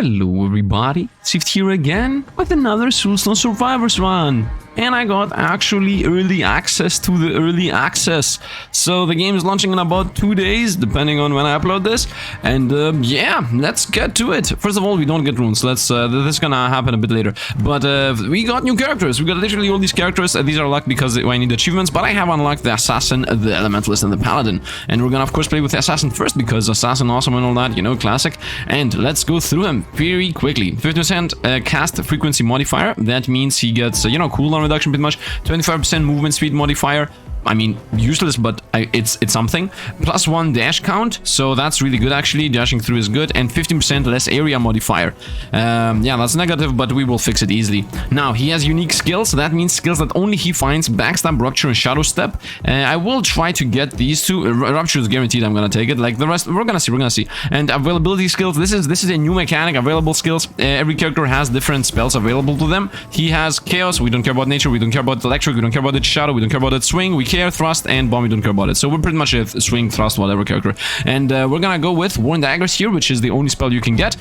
Hello everybody, Sifd here again with another Soulstone Survivors run. And I got actually early access to the early access. So the game is launching in about 2 days, depending on when I upload this. And yeah, let's get to it. First of all, we don't get runes. This is gonna happen a bit later. But we got new characters. We got literally all these characters. These are locked because I need achievements. But I have unlocked the Assassin, the Elementalist, and the Paladin. And we're gonna of course play with the Assassin first because Assassin awesome and all that, you know, classic. And let's go through him very quickly. 50% cast frequency modifier. That means he gets, you know, cooldown reduction pretty much. 25% movement speed modifier. I mean, useless, but it's something. +1 dash count, so that's really good actually. Dashing through is good. And 15% less area modifier. Yeah, that's negative, but we will fix it easily. Now, he has unique skills. That means skills that only he finds: Backstab, Rupture, and Shadow Step. I will try to get these two. Rupture is guaranteed. I'm gonna take it. Like the rest, we're gonna see. And availability skills. This is a new mechanic. Available skills. Every character has different spells available to them. He has Chaos. We don't care about Nature. We don't care about Electric. We don't care about its Shadow. We don't care about its Swing. We care Thrust and Bomb. We don't care about it. So we're pretty much a Swing, Thrust, whatever character. And we're gonna go with Warren Daggers here, which is the only spell you can get.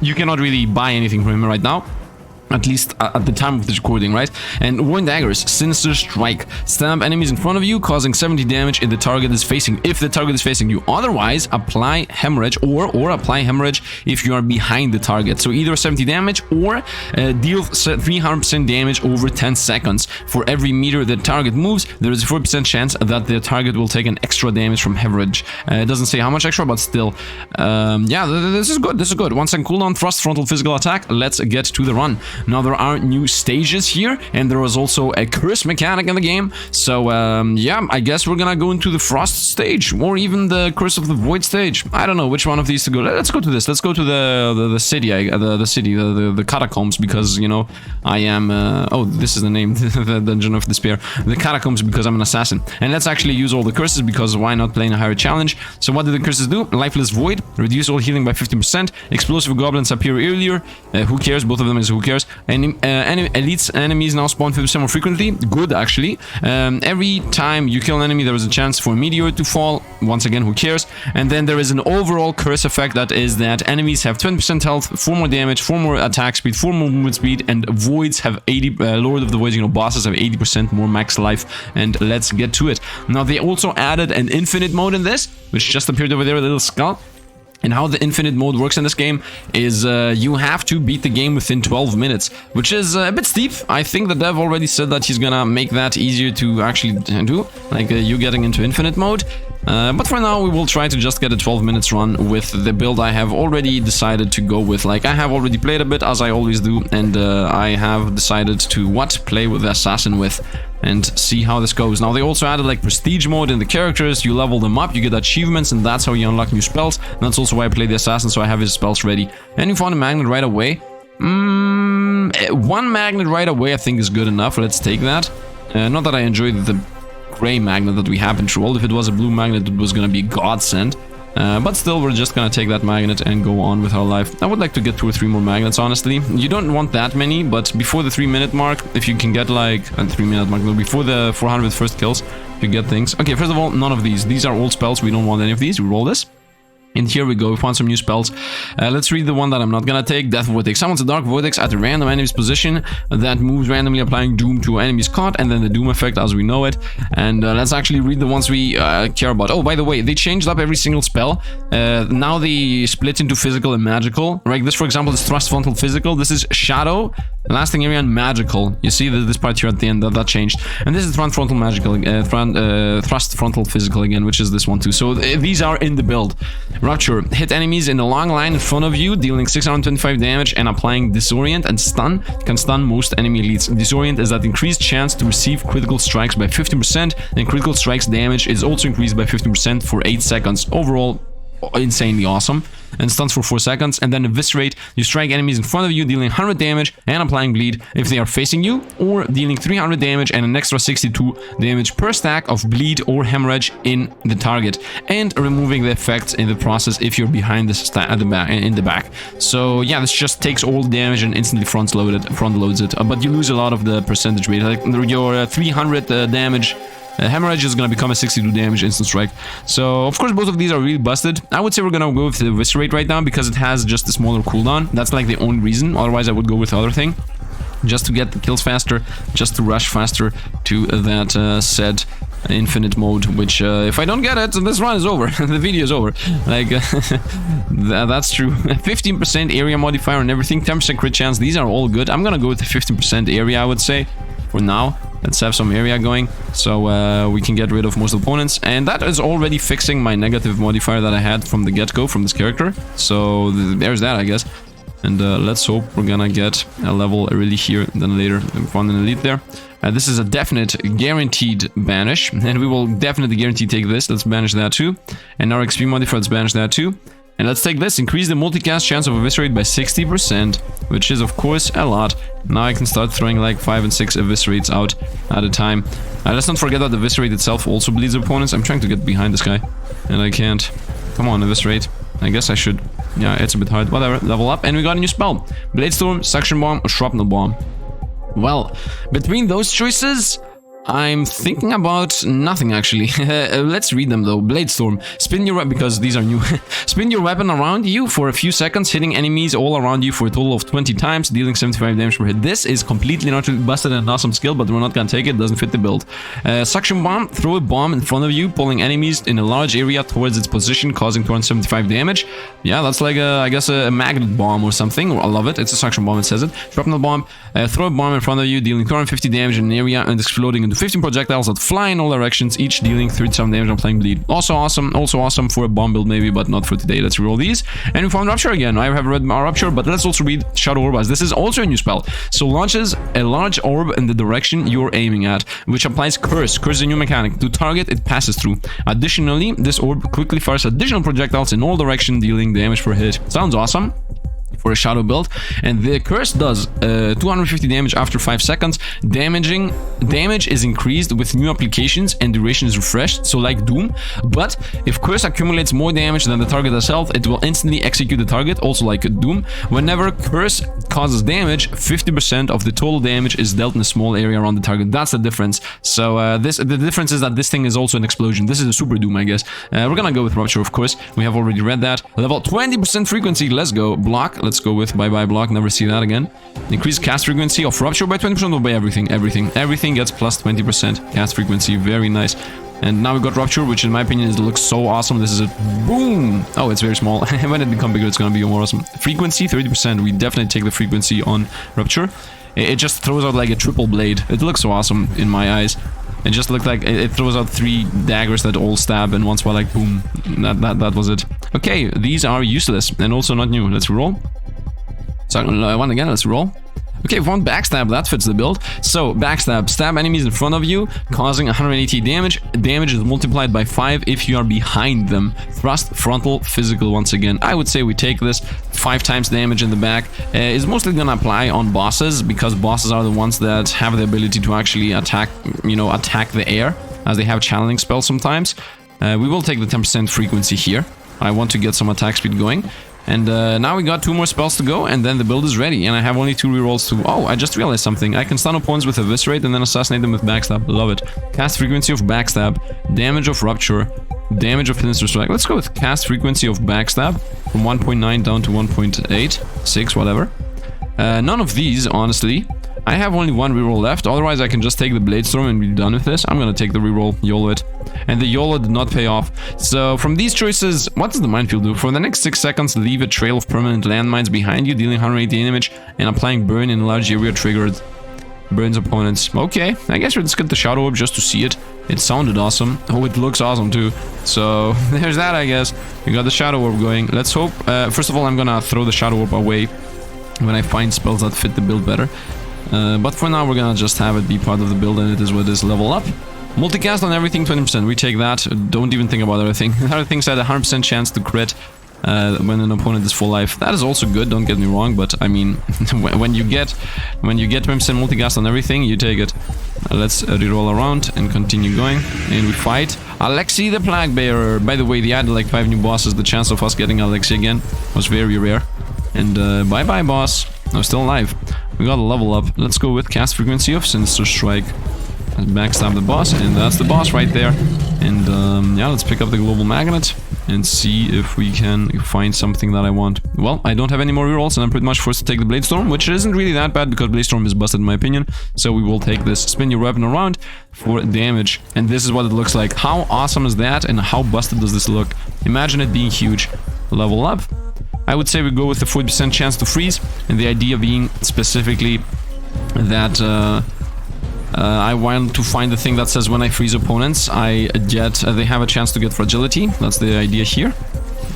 You cannot really buy anything from him right now. At least at the time of this recording, right? And Warren Daggers, Sinister Strike. Stab enemies in front of you, causing 70 damage if the target is facing you. Otherwise, apply Hemorrhage or apply Hemorrhage if you are behind the target. So either 70 damage or deal 300% damage over 10 seconds. For every meter the target moves, there is a 4% chance that the target will take an extra damage from Hemorrhage. It doesn't say how much extra, but still. Yeah, this is good. 1 second cooldown, Thrust, Frontal, Physical Attack. Let's get to the run. Now there are new stages here, and there was also a curse mechanic in the game. So yeah, I guess we're gonna go into the Frost stage, or even the Curse of the Void stage. I don't know which one of these to go. Let's go to this. Let's go to the city, the catacombs, because you know I am. Oh, this is the name, the Dungeon of Despair. The catacombs, because I'm an assassin. And let's actually use all the curses, because why not play in a higher challenge? So what did the curses do? Lifeless Void, reduce all healing by 50%. Explosive goblins appear earlier. Who cares? Both of them is who cares. And elites enemies now spawn 50% more frequently. Good, actually. Every time you kill an enemy, there is a chance for a meteor to fall. Once again, who cares? And then there is an overall curse effect, that is that enemies have 20% health, 4 more damage, 4 more attack speed, 4 more movement speed, and voids have 80. Lord of the Voids, you know, bosses have 80% more max life. And let's get to it. Now they also added an infinite mode in this, which just appeared over there, a little skull. And how the infinite mode works in this game is you have to beat the game within 12 minutes, which is a bit steep. I think the dev already said that he's gonna make that easier to actually do, like you getting into infinite mode. But for now, we will try to just get a 12 minutes run with the build I have already decided to go with. Like, I have already played a bit, as I always do, and I have decided to play with the Assassin with, and see how this goes. Now, they also added like prestige mode in the characters. You level them up, you get achievements, and that's how you unlock new spells. And that's also why I play the Assassin, so I have his spells ready. And you found a magnet right away. 1 magnet right away I think is good enough. Let's take that. Not that I enjoy the gray magnet that we have in Troll. If it was a blue magnet, it was gonna be a godsend. But still, we're just gonna take that magnet and go on with our life. I would like to get 2 or 3 more magnets, honestly. You don't want that many, but before the 3-minute mark, if you can get like a 3-minute mark, no, before the 400 first kills, you get things. Okay, first of all, none of these. These are old spells. We don't want any of these. We roll this. And here we go, we found some new spells. Let's read the one that I'm not gonna take. Death Vortex. Summons a dark vortex at a random enemy's position that moves randomly, applying doom to enemies caught, and then the doom effect as we know it. And let's actually read the ones we care about. Oh, by the way, they changed up every single spell. Now they split into physical and magical. Right, this for example is Thrust, Frontal, Physical. This is Shadow, Lasting Area, and Magical. You see this part here at the end, that changed. And this is Frontal, Magical, Thrust, Frontal, Physical again, which is this one too. So these are in the build. Rupture. Hit enemies in a long line in front of you, dealing 625 damage and applying Disorient and Stun. You can stun most enemy elites. Disorient is that increased chance to receive critical strikes by 15%, and critical strikes damage is also increased by 15% for 8 seconds. Overall, insanely awesome. And stuns for 4 seconds. And then Eviscerate. You strike enemies in front of you, dealing 100 damage and applying bleed if they are facing you, or dealing 300 damage and an extra 62 damage per stack of bleed or hemorrhage in the target, and removing the effects in the process if you're behind in the back. So yeah, this just takes all the damage and instantly front loads it, but you lose a lot of the percentage rate. Like your 300 damage Hemorrhage is gonna become a 62 damage instant strike. So, of course, both of these are really busted. I would say we're gonna go with the Eviscerate right now because it has just a smaller cooldown. That's like the only reason. Otherwise, I would go with the other thing. Just to get the kills faster, just to rush faster to that said infinite mode, which if I don't get it, this run is over. The video is over. Like, that's true. 15% area modifier on everything, 10% crit chance. These are all good. I'm gonna go with the 15% area, I would say, for now. Let's have some area going, so we can get rid of most opponents. And that is already fixing my negative modifier that I had from the get-go from this character. So there's that, I guess. And let's hope we're gonna get a level early here, then later found an elite there. This is a definite guaranteed banish, and we will definitely guarantee take this. Let's banish that too. And our XP modifier, let's banish that too. And let's take this, increase the multicast chance of Eviscerate by 60%, which is of course a lot. Now I can start throwing like 5 and 6 Eviscerates out at a time. Let's not forget that the Eviscerate itself also bleeds opponents. I'm trying to get behind this guy, and I can't. Come on, Eviscerate. I guess I should. Yeah, it's a bit hard. Whatever, level up. And we got a new spell. Bladestorm, Suction Bomb, or Shrapnel Bomb. Well, between those choices, I'm thinking about nothing actually. Let's read them though. Bladestorm. Spin your weapon, because these are new. Spin your weapon around you for a few seconds, hitting enemies all around you for a total of 20 times, dealing 75 damage per hit. This is completely not really busted and an awesome skill, but we're not gonna take it. It doesn't fit the build. Suction Bomb. Throw a bomb in front of you, pulling enemies in a large area towards its position, causing 275 damage. Yeah, that's like I guess a magnet bomb or something. I love it. It's a suction bomb, it says it. Shrapnel Bomb. Throw a bomb in front of you, dealing 250 damage in an area and exploding into 15 projectiles that fly in all directions, each dealing 37 damage on playing bleed. Also awesome for a bomb build maybe, but not for today. Let's reroll these. And we found Rupture again. I have read my Rupture, but let's also read Shadow Orb, as this is also a new spell. So launches a large orb in the direction you're aiming at, which applies Curse. Curse is a new mechanic. To target, it passes through. Additionally, this orb quickly fires additional projectiles in all directions, dealing damage per hit. Sounds awesome for a shadow build. And the curse does 250 damage after 5 seconds. Damage is increased with new applications and duration is refreshed, so like Doom. But if curse accumulates more damage than the target has health, it will instantly execute the target, also like Doom. Whenever curse causes damage, 50% of the total damage is dealt in a small area around the target. That's the difference. So the difference is that this thing is also an explosion. This is a super Doom, I guess. We're gonna go with Rupture, of course. We have already read that. Level 20% frequency. Let's go. Block. Let's go with bye-bye block. Never see that again. Increase cast frequency of Rupture by 20% or by everything. Everything gets plus 20% cast frequency. Very nice. And now we got Rupture, which in my opinion looks so awesome. This is a boom. Oh, it's very small. When it becomes bigger, it's gonna be more awesome. Frequency 30%. We definitely take the frequency on Rupture. It just throws out like a triple blade. It looks so awesome in my eyes. It just looked like it throws out 3 daggers that all stab, and once while like boom. That was it. Okay, these are useless and also not new. Let's roll. So one again. Let's roll. Okay, we found Backstab. That fits the build. So Backstab, stab enemies in front of you, causing 180 damage. Damage is multiplied by 5 if you are behind them. Thrust, frontal, physical. Once again, I would say we take this. 5 times damage in the back. Is mostly gonna apply on bosses, because bosses are the ones that have the ability to actually attack, attack the air, as they have channeling spells sometimes. We will take the 10% frequency here. I want to get some attack speed going. And now we got 2 more spells to go, and then the build is ready. And I have only 2 rerolls to... Oh, I just realized something. I can stun opponents with Eviscerate and then assassinate them with Backstab. Love it. Cast frequency of Backstab. Damage of Rupture. Damage of Sinister Strike. Let's go with cast frequency of Backstab. From 1.9 down to 1.8. 6, whatever. None of these, honestly. I have only 1 reroll left, otherwise I can just take the Bladestorm and be done with this. I'm gonna take the reroll, YOLO it. And the YOLO did not pay off. So from these choices, what does the Minefield do? For the next 6 seconds, leave a trail of permanent landmines behind you, dealing 180 damage and applying burn in a large area triggered. Burns opponents. Okay, I guess we'll just get the Shadow Orb just to see it. It sounded awesome. Oh, it looks awesome too. So there's that, I guess. We got the Shadow Orb going. Let's hope. First of all, I'm gonna throw the Shadow Orb away when I find spells that fit the build better. But for now, we're gonna just have it be part of the build, and it is what is. Level up. Multicast on everything, 20%. We take that. Don't even think about everything. Everything said 100% chance to crit when an opponent is full life. That is also good, don't get me wrong, but I mean, when you get 20% multicast on everything, you take it. Let's reroll around and continue going. And we fight Alexei the Plague Bearer. By the way, they added like 5 new bosses. The chance of us getting Alexei again was very rare. And bye-bye, boss. I'm still alive. We got a level up. Let's go with cast frequency of Sinister Strike. Let's backstab the boss, and that's the boss right there. And yeah, let's pick up the global magnet and see if we can find something that I want. Well, I don't have any more rerolls, and I'm pretty much forced to take the Blade Storm, which isn't really that bad because Blade Storm is busted in my opinion. So we will take this. Spin your weapon around for damage, and this is what it looks like. How awesome is that, and how busted does this look? Imagine it being huge. Level up. I would say we go with the 40% chance to freeze, and the idea being specifically that I want to find the thing that says when I freeze opponents, they have a chance to get fragility. That's the idea here,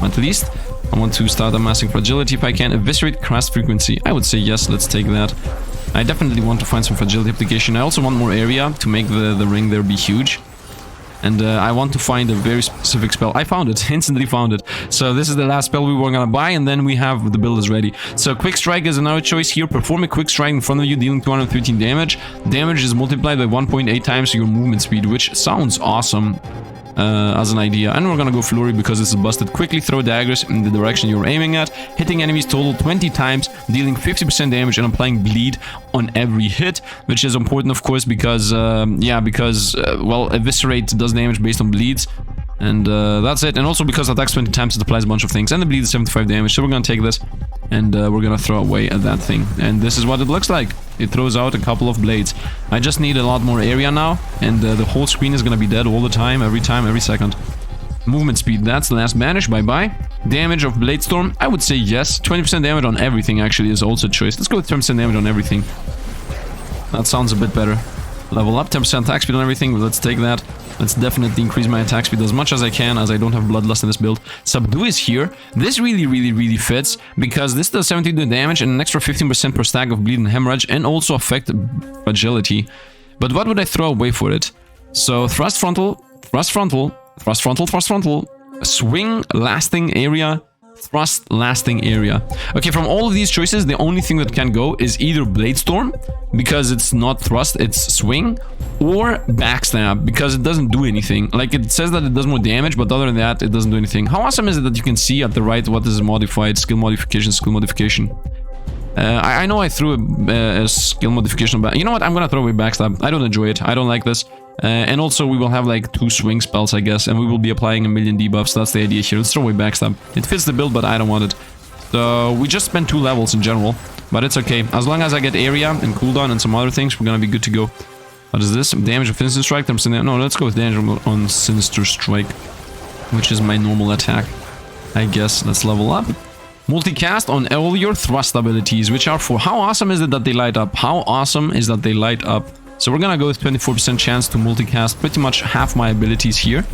at least. I want to start amassing fragility if I can. Eviscerate cast frequency. I would say yes, let's take that. I definitely want to find some fragility application. I also want more area to make the ring there be huge. And I want to find a very specific spell. I found it, instantly found it. So this is the last spell we were gonna buy, and then we have the build is ready. So Quick Strike is another choice here. Perform a Quick Strike in front of you, dealing 213 damage. Damage is multiplied by 1.8 times your movement speed, which sounds awesome as an idea. And we're gonna go Flurry because this is busted. Quickly throw daggers in the direction you're aiming at, hitting enemies total 20 times, dealing 50% damage and applying bleed on every hit, which is important of course because well, Eviscerate does damage based on bleeds. And that's it. And also because it attacks 20 times, it applies a bunch of things. And the bleed is 75 damage, so we're gonna take this and we're gonna throw away at that thing. And this is what it looks like. It throws out a couple of blades. I just need a lot more area now, and the whole screen is gonna be dead all the time, every second. Movement speed, that's the last banish, bye-bye. Damage of Blade Storm, I would say yes. 20% damage on everything actually is also a choice. Let's go with 10% damage on everything. That sounds a bit better. Level up, 10% attack speed on everything, let's take that. Let's definitely increase my attack speed as much as I can, as I don't have Bloodlust in this build. Subdue is here. This really fits, because this does 72 damage and an extra 15% per stack of bleed and hemorrhage, and also affect fragility. But what would I throw away for it? So thrust frontal, thrust frontal, thrust frontal, thrust frontal, swing lasting area, thrust lasting area. Okay, from all of these choices, the only thing that can go is either Blade Storm, because it's not thrust, it's swing, or Backstab, because it doesn't do anything. Like, it says that it does more damage, but other than that, it doesn't do anything. How awesome is it that you can see at the right what is modified? Skill modification, skill modification. I know I threw a skill modification, but you know what? I'm gonna throw away Backstab. I don't enjoy it. I don't like this. And also we will have like 2 swing spells, I guess, and we will be applying a million debuffs. That's the idea here. Let's throw away Backstab. It fits the build, but I don't want it. So we just spent 2 levels in general, but it's okay. As long as I get area and cooldown and some other things, we're gonna be good to go. What is this? Damage of Sinister Strike? No, let's go with damage on Sinister Strike, which is my normal attack, I guess. Let's level up. Multicast on all your thrust abilities, which are for... How awesome is it that they light up? How awesome is that they light up? So we're gonna go with 24% chance to multicast pretty much half my abilities here.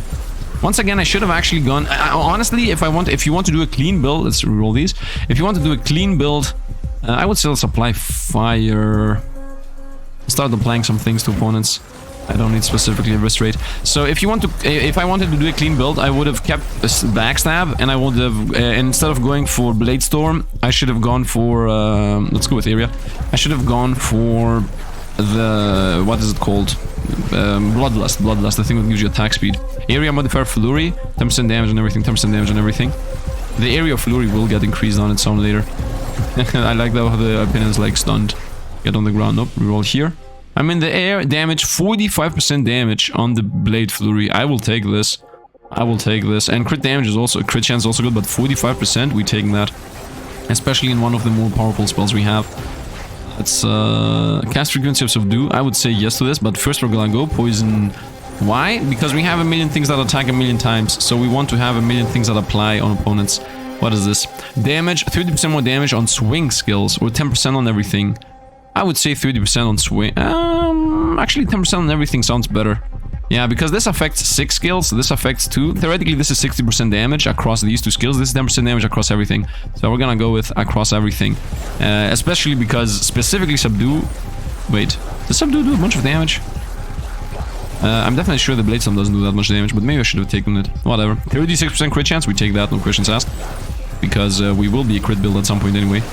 Once again, I should have actually gone... honestly, if you want to do a clean build... Let's reroll these. If you want to do a clean build, I would still supply fire... Start applying some things to opponents. I don't need specifically Eviscerate. So if you want to, if I wanted to do a clean build, I would have kept a Backstab, and I would have, instead of going for Blade Storm, I should have gone for, let's go with area. I should have gone for the, what is it called? Bloodlust, the thing that gives you attack speed. Area modifier Flurry, 10% damage on everything, 10% damage on everything. The area of Flurry will get increased on its own later. I like that how the opinion is like stunned. Get on the ground. Nope, reroll here. I'm in the air. Damage, 45% damage on the Blade Flurry. I will take this. I will take this. And crit damage is also, crit chance is also good, but 45%, we taking that. Especially in one of the more powerful spells we have. Let's cast frequency of Subdue. I would say yes to this, but first we're gonna go Poison. Why? Because we have a million things that attack a million times, so we want to have a million things that apply on opponents. What is this? Damage, 30% more damage on swing skills, or 10% on everything. I would say 30% on swing. Actually 10% on everything sounds better. Yeah, because this affects 6 skills, this affects 2. Theoretically, this is 60% damage across these 2 skills. This is 10% damage across everything. So we're gonna go with across everything. Especially because specifically Subdue... Wait, does Subdue do a bunch of damage? I'm definitely sure the Blade Storm doesn't do that much damage, but maybe I should have taken it. Whatever. 36% crit chance, we take that, no questions asked. Because we will be a crit build at some point anyway.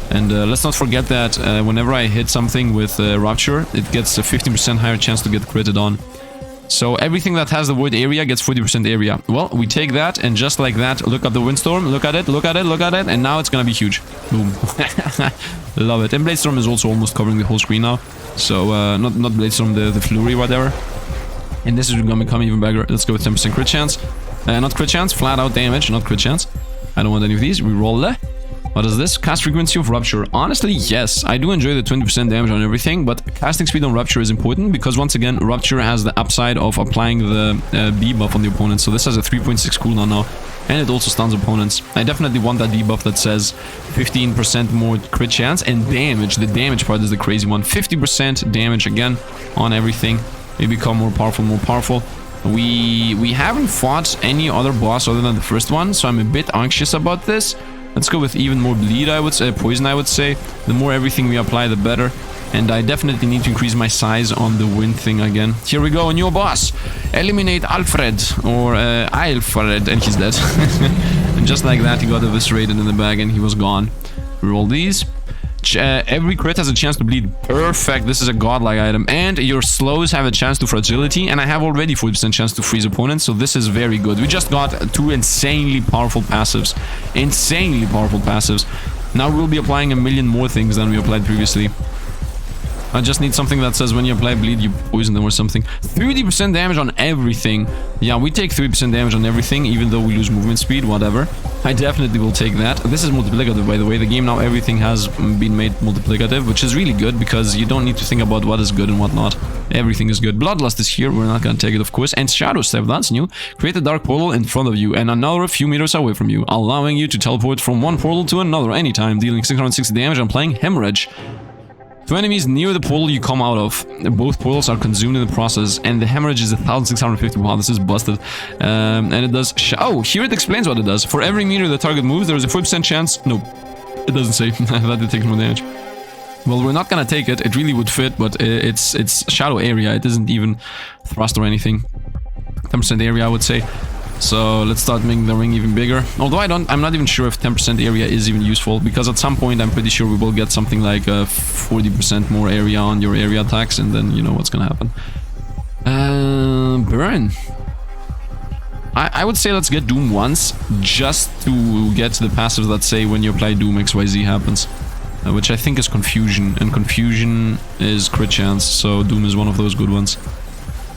And let's not forget that whenever I hit something with Rupture, it gets a 15% higher chance to get critted on. So everything that has the word area gets 40% area. Well, we take that, and just like that, look at the windstorm, look at it, look at it, look at it, and now it's gonna be huge. Boom. Love it. And Bladestorm is also almost covering the whole screen now. So, not Bladestorm, the Flurry, whatever. And this is gonna become even better. Let's go with 10% crit chance. Not crit chance, flat out damage, not crit chance. I don't want any of these. Reroll it. What is this? Cast frequency of Rupture. Honestly, yes. I do enjoy the 20% damage on everything, but casting speed on Rupture is important because, once again, Rupture has the upside of applying the debuff on the opponent. So this has a 3.6 cooldown now, and it also stuns opponents. I definitely want that debuff that says 15% more crit chance and damage. The damage part is the crazy one. 50% damage again on everything. We become more powerful. We haven't fought any other boss other than the first one, so I'm a bit anxious about this. Let's go with even more bleed, I would say, poison, I would say. The more everything we apply, the better. And I definitely need to increase my size on the wind thing again. Here we go, a new boss. Eliminate Alfred, or Alfred, and he's dead. And just like that, he got eviscerated in the bag and he was gone. Roll these. Every crit has a chance to bleed. Perfect. This is a godlike item. And your slows have a chance to fragility. And I have already 40% chance to freeze opponents. So this is very good. We just got 2 insanely powerful passives. Insanely powerful passives. Now we'll be applying a million more things than we applied previously. I just need something that says when you apply bleed, you poison them or something. 30% damage on everything. Yeah, we take 3% damage on everything, even though we lose movement speed, whatever. I definitely will take that. This is multiplicative, by the way. The game now, everything has been made multiplicative, which is really good because you don't need to think about what is good and what not. Everything is good. Bloodlust is here. We're not gonna take it, of course. And Shadow Step, that's new. Create a dark portal in front of you and another few meters away from you, allowing you to teleport from one portal to another anytime, dealing 660 damage and playing Hemorrhage. To enemies near the portal you come out of, both portals are consumed in the process, and the hemorrhage is 1650. Wow, this is busted. And it does. Oh, here it explains what it does. For every meter the target moves, there is a 40% chance. No, it doesn't say that it takes more damage. Well, we're not gonna take it. It really would fit, but it's shadow area. It isn't even thrust or anything. 10% area, I would say. So let's start making the ring even bigger. Although I'm not even sure if 10% area is even useful, because at some point I'm pretty sure we will get something like 40% more area on your area attacks, and then you know what's gonna happen. Burn. I would say let's get Doom once, just to get the passives that say when you apply Doom XYZ happens. Which I think is Confusion, and Confusion is crit chance, so Doom is one of those good ones.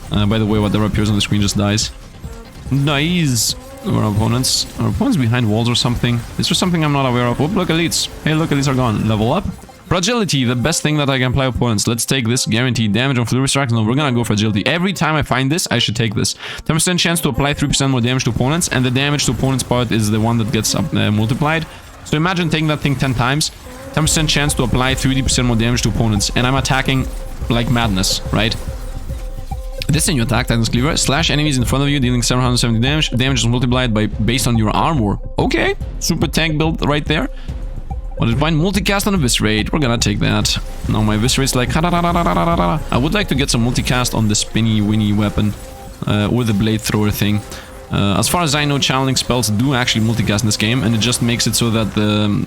By the way, whatever appears on the screen just dies. Nice. Our opponents behind walls or something. Is there something I'm not aware of? Oh, look, elites. Hey, look, elites are gone. Level up. Fragility, the best thing that I can apply opponents. Let's take this. Guaranteed damage on Flurry Strikes. No, we're gonna go Fragility. Every time I find this, I should take this. 10% chance to apply 3% more damage to opponents, and the damage to opponents part is the one that gets multiplied. So imagine taking that thing 10 times. 10% chance to apply 30% more damage to opponents, and I'm attacking like madness, right? This in your attack, Titan's Cleaver. Slash enemies in front of you, dealing 770 damage. Damage is multiplied based on your armor. Okay, super tank build right there. What is mine? Multicast on Eviscerate. We're gonna take that. Now my Eviscerate's like... I would like to get some multicast on the spinny winny weapon. Or the blade thrower thing. As far as I know, channeling spells do actually multicast in this game, and it just makes it so that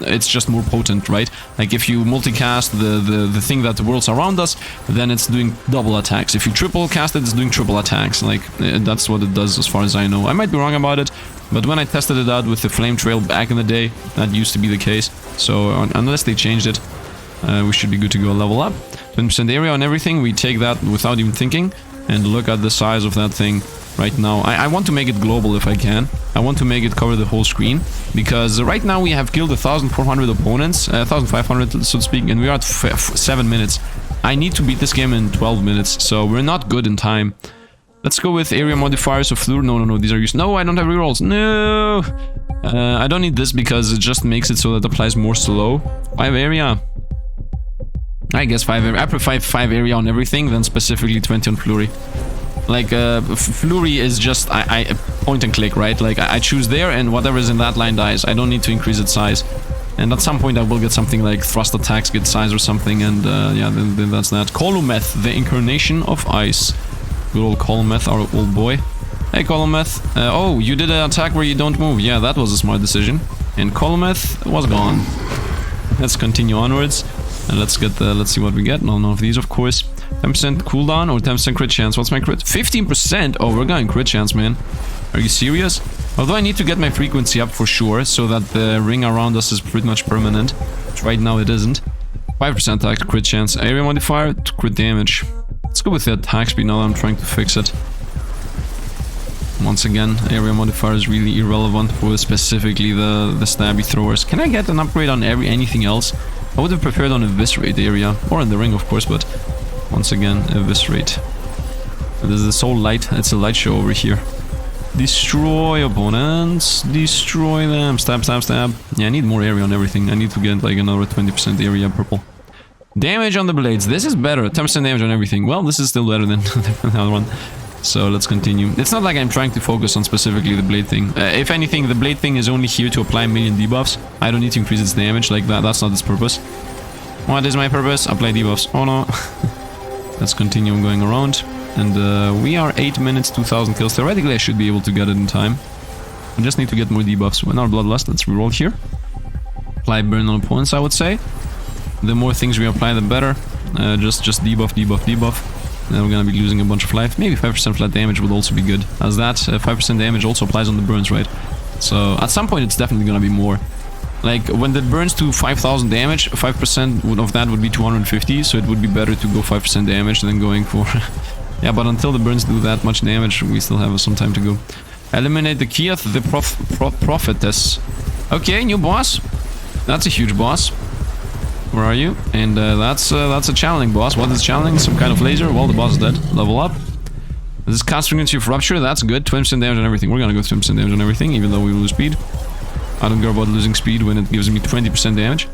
it's just more potent, right? Like if you multicast the thing that whirls around us, then it's doing double attacks. If you triple cast it, it's doing triple attacks. Like that's what it does as far as I know. I might be wrong about it, but when I tested it out with the Flame Trail back in the day, that used to be the case. So unless they changed it, we should be good to go. Level up. 20% area on everything, we take that without even thinking, and look at the size of that thing. Right now, I want to make it global if I can. I want to make it cover the whole screen, because right now we have killed 1,400 opponents, 1,500 so to speak, and we are at 7 minutes. I need to beat this game in 12 minutes, so we're not good in time. Let's go with area modifiers of Fleur. No, these are used. No, I don't have rerolls. No! I don't need this because it just makes it so that it applies more slow. 5 area. I guess 5 area. I prefer 5 area on everything, then specifically 20 on Flurry. Like, Flurry is just, I point and click, right? Like, I choose there, and whatever is in that line dies. I don't need to increase its size. And at some point, I will get something like thrust attacks get size or something, and yeah, then that's that. Columeth, the incarnation of ice. Good old Columeth, our old boy. Hey, Columeth. Oh, you did an attack where you don't move. Yeah, that was a smart decision. And Columeth was gone. Let's continue onwards. And let's see what we get. None of these, of course. 10% cooldown or 10% crit chance. What's my crit? 15%? Oh, we're going crit chance, man. Are you serious? Although I need to get my frequency up for sure, so that the ring around us is pretty much permanent. Which right now it isn't. 5% attack crit chance. Area modifier to crit damage. Let's go with the attack speed now that I'm trying to fix it. Once again, area modifier is really irrelevant for specifically the stabby throwers. Can I get an upgrade on anything else? I would have preferred on eviscerate area, or in the ring of course, but once again, eviscerate. This is so light, it's a light show over here. Destroy opponents, destroy them, stab, stab, stab. Yeah, I need more area on everything. I need to get like another 20% area purple. Damage on the blades, this is better, 10% damage on everything. Well, this is still better than the other one. So let's continue. It's not like I'm trying to focus on specifically the blade thing. If anything, the blade thing is only here to apply a million debuffs. I don't need to increase its damage like that. That's not its purpose. What is my purpose? Apply debuffs. Oh no. Let's continue going around. And we are 8 minutes, 2,000 kills. Theoretically, I should be able to get it in time. I just need to get more debuffs. When our bloodlust, let's reroll here. Apply burn on opponents, I would say. The more things we apply, the better. Just debuff, debuff, debuff. Then we're gonna be losing a bunch of life. Maybe 5% flat damage would also be good, as that 5% damage also applies on the burns, right? So at some point it's definitely gonna be more. Like when that burns to 5,000 damage, 5% of that would be 250, so it would be better to go 5% damage than going for... Yeah, but until the burns do that much damage, we still have some time to go. Eliminate the Kioth, the Prophetess. Okay, new boss. That's a huge boss. Where are you? And that's a channeling boss. What is channeling? Some kind of laser? Well, the boss is dead. Level up. This is cast frequency of rupture. That's good. 20% damage on everything. We're gonna go 20% damage on everything, even though we lose speed. I don't care about losing speed when it gives me 20% damage.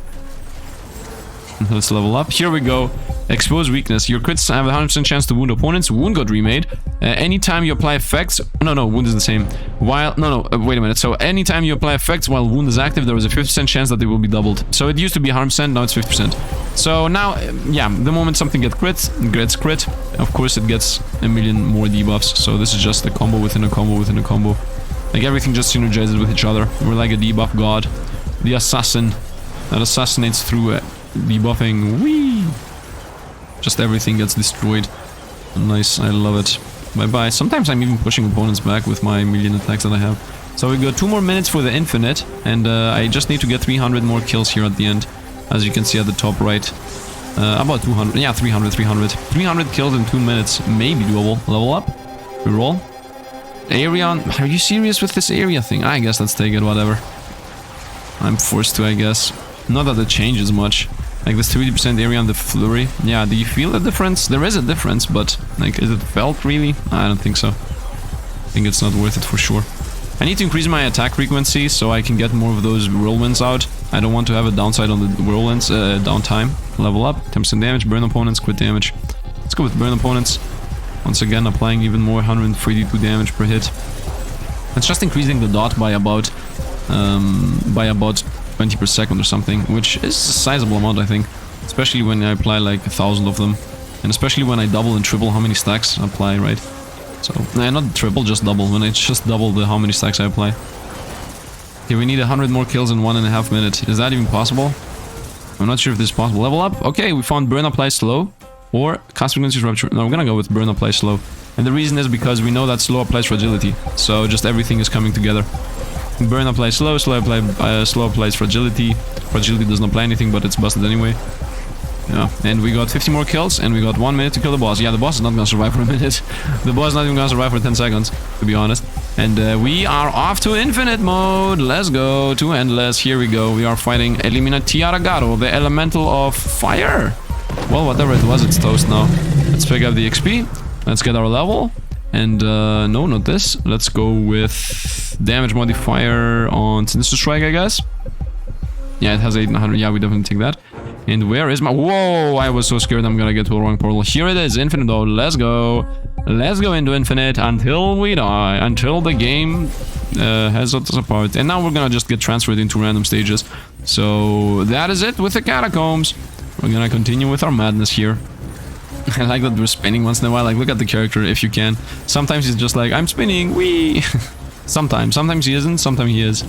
Let's level up. Here we go. Expose weakness. Your crits have a 100% chance to wound opponents. Wound got remade. Anytime you apply effects... No, wound is the same. While... No, wait a minute. So, anytime you apply effects while wound is active, there is a 50% chance that they will be doubled. So, it used to be 100%, now it's 50%. So, now, yeah, the moment something gets crit, of course it gets a million more debuffs. So, this is just a combo within a combo within a combo. Like, everything just synergizes with each other. We're like a debuff god. The assassin that assassinates through debuffing. Whee! Just everything gets destroyed. Nice, I love it. Bye-bye. Sometimes I'm even pushing opponents back with my million attacks that I have. So we got 2 more minutes for the infinite, and I just need to get 300 more kills here at the end. As you can see at the top right. About 200. Yeah, 300. 300 kills in 2 minutes. Maybe doable. Level up. Reroll. Area. Are you serious with this area thing? I guess let's take it, whatever. I'm forced to, I guess. Not that it changes much. Like this 30% area on the flurry. Yeah, do you feel the difference? There is a difference, but like, is it felt really? I don't think so. I think it's not worth it for sure. I need to increase my attack frequency so I can get more of those whirlwinds out. I don't want to have a downside on the whirlwinds, downtime. Level up, 10% damage, burn opponents, crit damage. Let's go with burn opponents. Once again, applying even more, 132 damage per hit. It's just increasing the dot by about 20 per second or something, which is a sizable amount, I think. Especially when I apply like 1,000 of them. And especially when I double and triple how many stacks I apply, right? So, not triple, just double. When I just double how many stacks I apply. Okay, we need 100 more kills in 1.5 minutes. Is that even possible? I'm not sure if this is possible. Level up? Okay, we found burn apply slow. Or cast frequency rupture. No, we're gonna go with burn apply slow. And the reason is because we know that slow applies fragility. So just everything is coming together. Burn applies slow, slow applies fragility. Fragility doesn't apply anything, but it's busted anyway. Yeah, and we got 50 more kills, and we got 1 minute to kill the boss. Yeah, the boss is not gonna survive for a minute. The boss is not even gonna survive for 10 seconds, to be honest. And we are off to infinite mode. Let's go to endless. Here we go. We are fighting Eliminatiaragaro, the elemental of fire. Well, whatever it was, it's toast now. Let's pick up the XP. Let's get our level. And no, not this. Let's go with damage modifier on Sinister Strike, I guess. Yeah, it has 800. Yeah, we definitely take that. And where is my... Whoa, I was so scared I'm gonna get to a wrong portal. Here it is, infinite mode. Let's go. Let's go into infinite until we die. Until the game has us apart. And now we're gonna just get transferred into random stages. So that is it with the catacombs. We're gonna continue with our madness here. I like that we're spinning once in a while. Like, look at the character if you can. Sometimes he's just like, I'm spinning, wee. Sometimes he isn't, sometimes he is.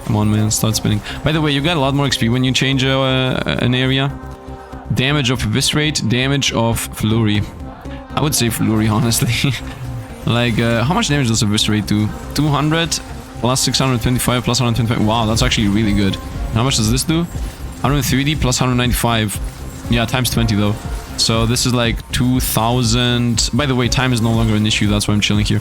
Come on, man, start spinning. By the way, you get a lot more XP when you change an area. damage of Eviscerate, damage of Flurry. I would say Flurry, honestly. Like, how much damage does Eviscerate do? 200 plus 625 plus 125. Wow, that's actually really good. How much does this do? 130 plus 195. Yeah, times 20 though. So this is like 2000. By the way, time is no longer an issue. That's why I'm chilling here.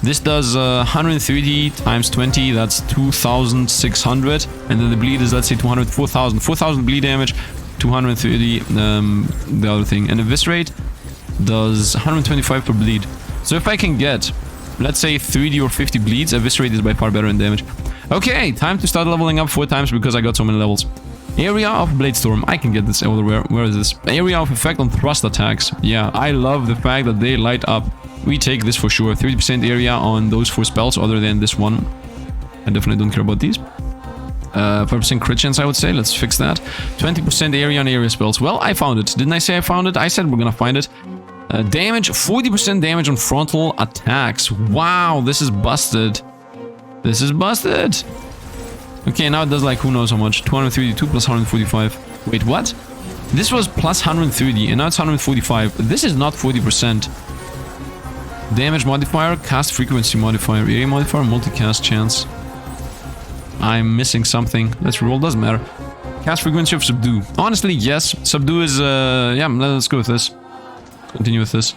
This does 130 times 20. That's 2,600. And then the bleed is, let's say, 200, 4,000. 4,000 bleed damage. 230 the other thing. And Eviscerate does 125 per bleed. So if I can get, let's say, 30 or 50 bleeds, Eviscerate is by far better in damage. Okay, time to start leveling up 4 times because I got so many levels. Area of Bladestorm. I can get this everywhere. Where is this? Area of effect on thrust attacks. Yeah, I love the fact that they light up. We take this for sure. 30% area on those 4 spells other than this one. I definitely don't care about these. 5% crit chance, I would say. Let's fix that. 20% area on area spells. Well, I found it. Didn't I say I found it? I said we're gonna find it. Damage. 40% damage on frontal attacks. Wow, this is busted. This is busted. Okay, now it does like who knows how much. 232 plus 145. Wait, what? This was plus 130 and now it's 145. This is not 40%. Damage modifier, cast frequency modifier, area modifier, multicast chance. I'm missing something. Let's roll, doesn't matter. Cast frequency of Subdue. Honestly, yes. Subdue is, yeah, let's go with this. Continue with this.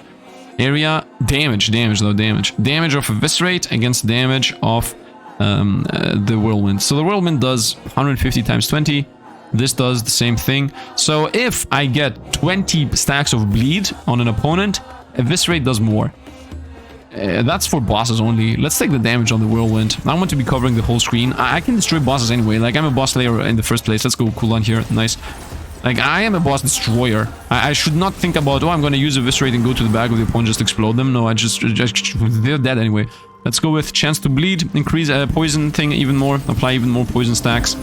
Area, damage though, damage. Damage of Eviscerate against damage of the Whirlwind. So the Whirlwind does 150 times 20. This does the same thing. So if I get 20 stacks of bleed on an opponent, Eviscerate does more. That's for bosses only. Let's take the damage on the Whirlwind. I want to be covering the whole screen. I can destroy bosses anyway. Like, I'm a boss slayer in the first place. Let's go cooldown here. Nice. Like, I am a boss destroyer. I should not think about, oh, I'm going to use Eviscerate and go to the back of the opponent, just explode them. No, they're dead anyway. Let's go with chance to bleed, increase poison thing even more, apply even more poison stacks.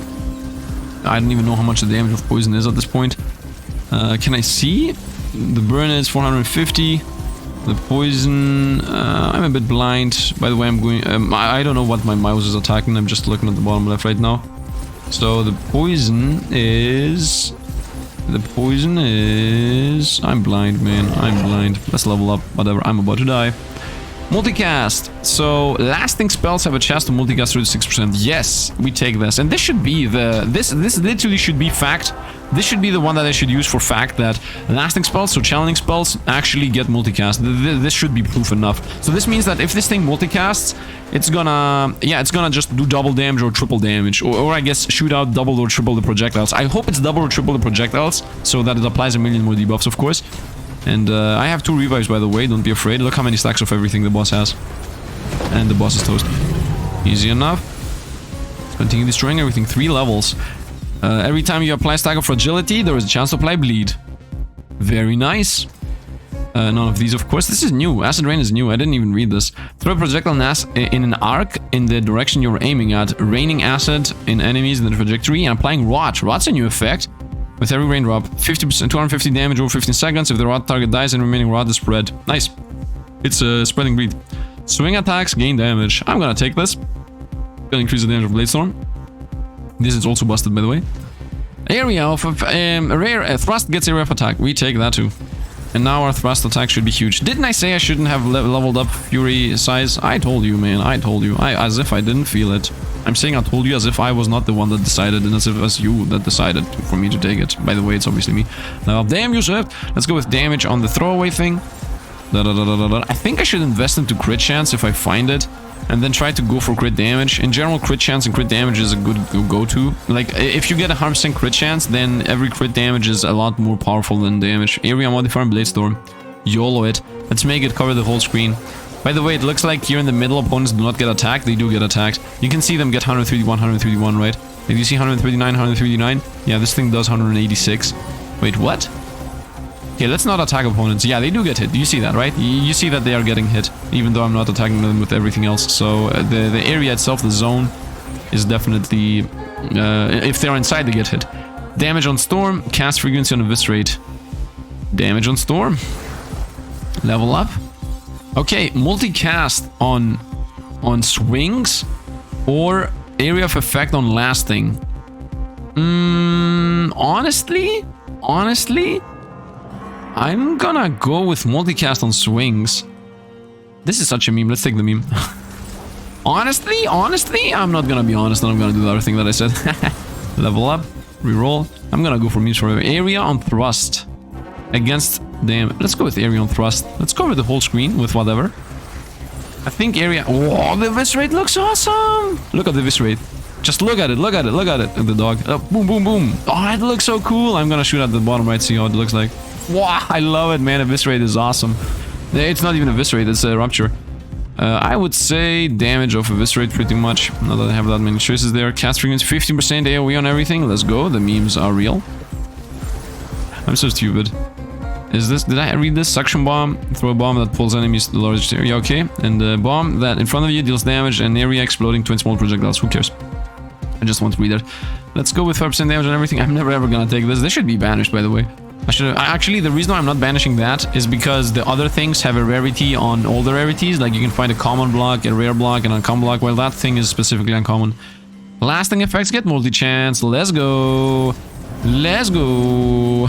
I don't even know how much the damage of poison is at this point. Can I see? The burn is 450. The poison, I'm a bit blind. By the way, I'm going, I don't know what my mouse is attacking. I'm just looking at the bottom left right now. So the poison is... I'm blind, man. I'm blind. Let's level up. Whatever. I'm about to die. Multicast. So, lasting spells have a chance to multicast 36%. Yes, we take this. And this should be the... This literally should be fact. This should be the one that I should use for fact that lasting spells, so challenging spells, actually get multicast. This should be proof enough. So this means that if this thing multicasts, it's gonna... Yeah, it's gonna just do double damage or triple damage. Or I guess shoot out double or triple the projectiles. I hope it's double or triple the projectiles, so that it applies a million more debuffs, of course. And I have 2 revives, by the way, don't be afraid. Look how many stacks of everything the boss has. And the boss is toast. Easy enough. Continue destroying everything. 3 levels. Every time you apply stack of fragility, there is a chance to apply bleed. Very nice. None of these, of course. This is new. Acid Rain is new. I didn't even read this. Throw a projectile in an arc in the direction you're aiming at. Raining acid in enemies in the trajectory and applying rot. Rot's a new effect. With every raindrop, 50%, 250 damage over 15 seconds. If the rot target dies and remaining rot is spread. Nice. It's a spreading bleed. Swing attacks gain damage. I'm gonna take this. Gonna increase the damage of Bladestorm. This is also busted, by the way. Area of rare thrust gets area of attack. We take that too. And now our thrust attack should be huge. Didn't I say I shouldn't have leveled up Fury size? I told you, man. I told you. As if I didn't feel it. I'm saying I told you as if I was not the one that decided, and as if it was you that decided for me to take it. By the way, it's obviously me. Now, damn you, Sifd. Let's go with damage on the throwaway thing. I think I should invest into crit chance if I find it, and then try to go for crit damage. In general, crit chance and crit damage is a good go-to. Like, if you get a 100% crit chance, then every crit damage is a lot more powerful than damage. Area modifier and Bladestorm. YOLO it. Let's make it cover the whole screen. By the way, it looks like here in the middle, opponents do not get attacked. They do get attacked. You can see them get 131, 131, right? Like, you see 139, 139? Yeah, this thing does 186. Wait, what? Okay, let's not attack opponents. Yeah, they do get hit. You see that, right? You see that they are getting hit, even though I'm not attacking them with everything else. So the area itself, the zone, is definitely... if they're inside, they get hit. Damage on Storm, cast frequency on Eviscerate. Damage on Storm. Level up. Okay, multicast on swings or area of effect on lasting. Honestly, I'm gonna go with multicast on swings. This is such a meme. Let's take the meme. Honestly, I'm not gonna be honest, and I'm gonna do the other thing that I said. Level up, reroll. I'm gonna go for memes forever. Area on thrust against them. Let's go with area on thrust. Let's cover the whole screen with whatever. I think area. Oh, the eviscerate looks awesome. Look at the eviscerate. Just look at it. Look at it. Look at it. The dog. Boom, boom, boom. Oh, it looks so cool. I'm gonna shoot at the bottom right. See how it looks like. Wow, I love it, man. Eviscerate is awesome. It's not even eviscerate. It's a rupture. I would say damage of eviscerate pretty much. Not that I have that many choices there. Cast frequency 15% AoE on everything. Let's go. The memes are real. I'm so stupid. Is this? Did I read this? Suction bomb. Throw a bomb that pulls enemies to the largest area. Okay. And the bomb that in front of you deals damage and area exploding 20 small projectiles. Who cares? I just want to read it. Let's go with 5% damage on everything. I'm never ever gonna take this. This should be banished, by the way. I should have, actually, the reason why I'm not banishing that is because the other things have a rarity on all the rarities. Like you can find a common block, a rare block, an uncommon block, while that thing is specifically uncommon. Lasting effects get multi-chance. Let's go. Let's go.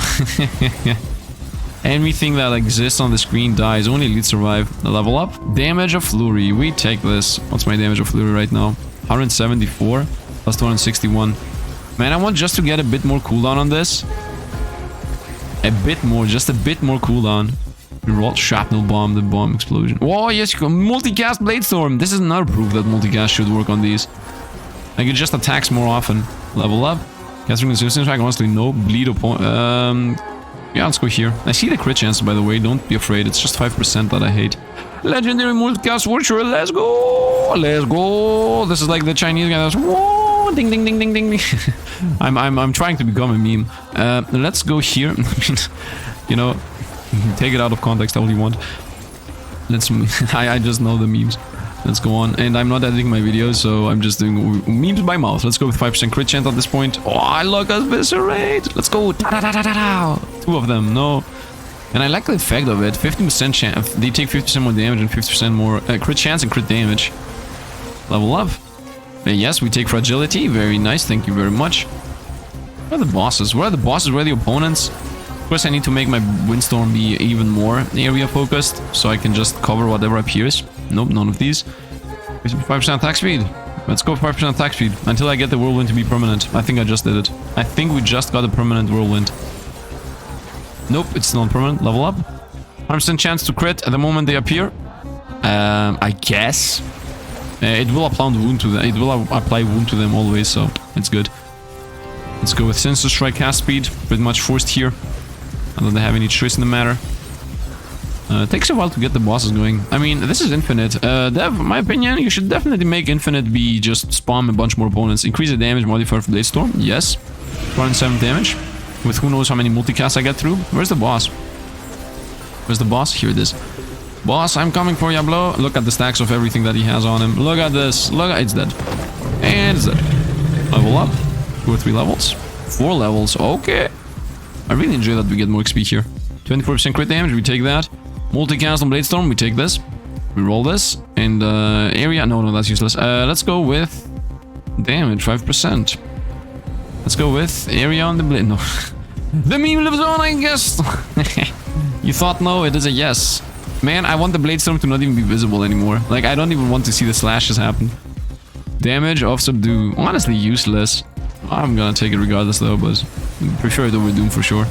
Anything that exists on the screen dies. Only elite survive. Level up. Damage of flurry. We take this. What's my damage of flurry right now? 174 plus 261. Man, I want just to get a bit more cooldown on this. A bit more, just a bit more cooldown. Reroll shrapnel bomb, the bomb explosion. Oh yes, you can multicast blade storm. This is another proof that multicast should work on these. Like it just attacks more often. Level up. Casting resistance track, honestly, no bleed opponent. Yeah, let's go here. I see the crit chances, by the way. Don't be afraid. It's just 5% that I hate. Legendary multicast watcher. Let's go. Let's go. This is like the Chinese guy that's whoa, ding ding ding ding ding. I'm trying to become a meme. Let's go here. You know, take it out of context all you want. Let's. I just know the memes. Let's go on. And I'm not editing my videos, so I'm just doing memes by mouth. Let's go with 5% crit chance at this point. Oh, I look at eviscerate. Let's go. Da, da, da, da, da, da. 2 of them. No. And I like the effect of it. 15% chance. They take 50% more damage and 50% more crit chance and crit damage. Level up. Yes, we take fragility. Very nice. Thank you very much. Where are the bosses? Where are the bosses? Where are the opponents? Of course, I need to make my windstorm be even more area focused, so I can just cover whatever appears. Nope, none of these. 5% attack speed. Let's go 5% attack speed until I get the whirlwind to be permanent. I think I just did it. I think we just got a permanent whirlwind. Nope, it's not permanent. Level up. 100% chance to crit at the moment they appear. I guess. It will apply wound to them. It will apply wound to them always, so it's good. Let's go with Sensor Strike cast speed. Pretty much forced here. I don't have any choice in the matter. It takes a while to get the bosses going. I mean, this is infinite. Dev, in my opinion, you should definitely make infinite be just spam a bunch more opponents. Increase the damage modifier for Blade Storm. Yes. 207 damage. With who knows how many multicasts I get through. Where's the boss? Where's the boss? Here it is. Boss, I'm coming for ya, bro. Look at the stacks of everything that he has on him. Look at this. Look at it's dead. And it's dead. Level up. 2 or 3 levels. 4 levels. Okay. I really enjoy that we get more XP here. 24% crit damage, we take that. Multicast on Blade Storm, we take this. We roll this. And area, no, that's useless. Let's go with damage, 5%. Let's go with area on the blade. No. The meme lives on, I guess. You thought no, it is a yes. Man, I want the Blade Storm to not even be visible anymore. Like, I don't even want to see the slashes happen. Damage of Subdue. Honestly, useless. I'm gonna take it regardless though, but I'm pretty sure it over Doom for sure.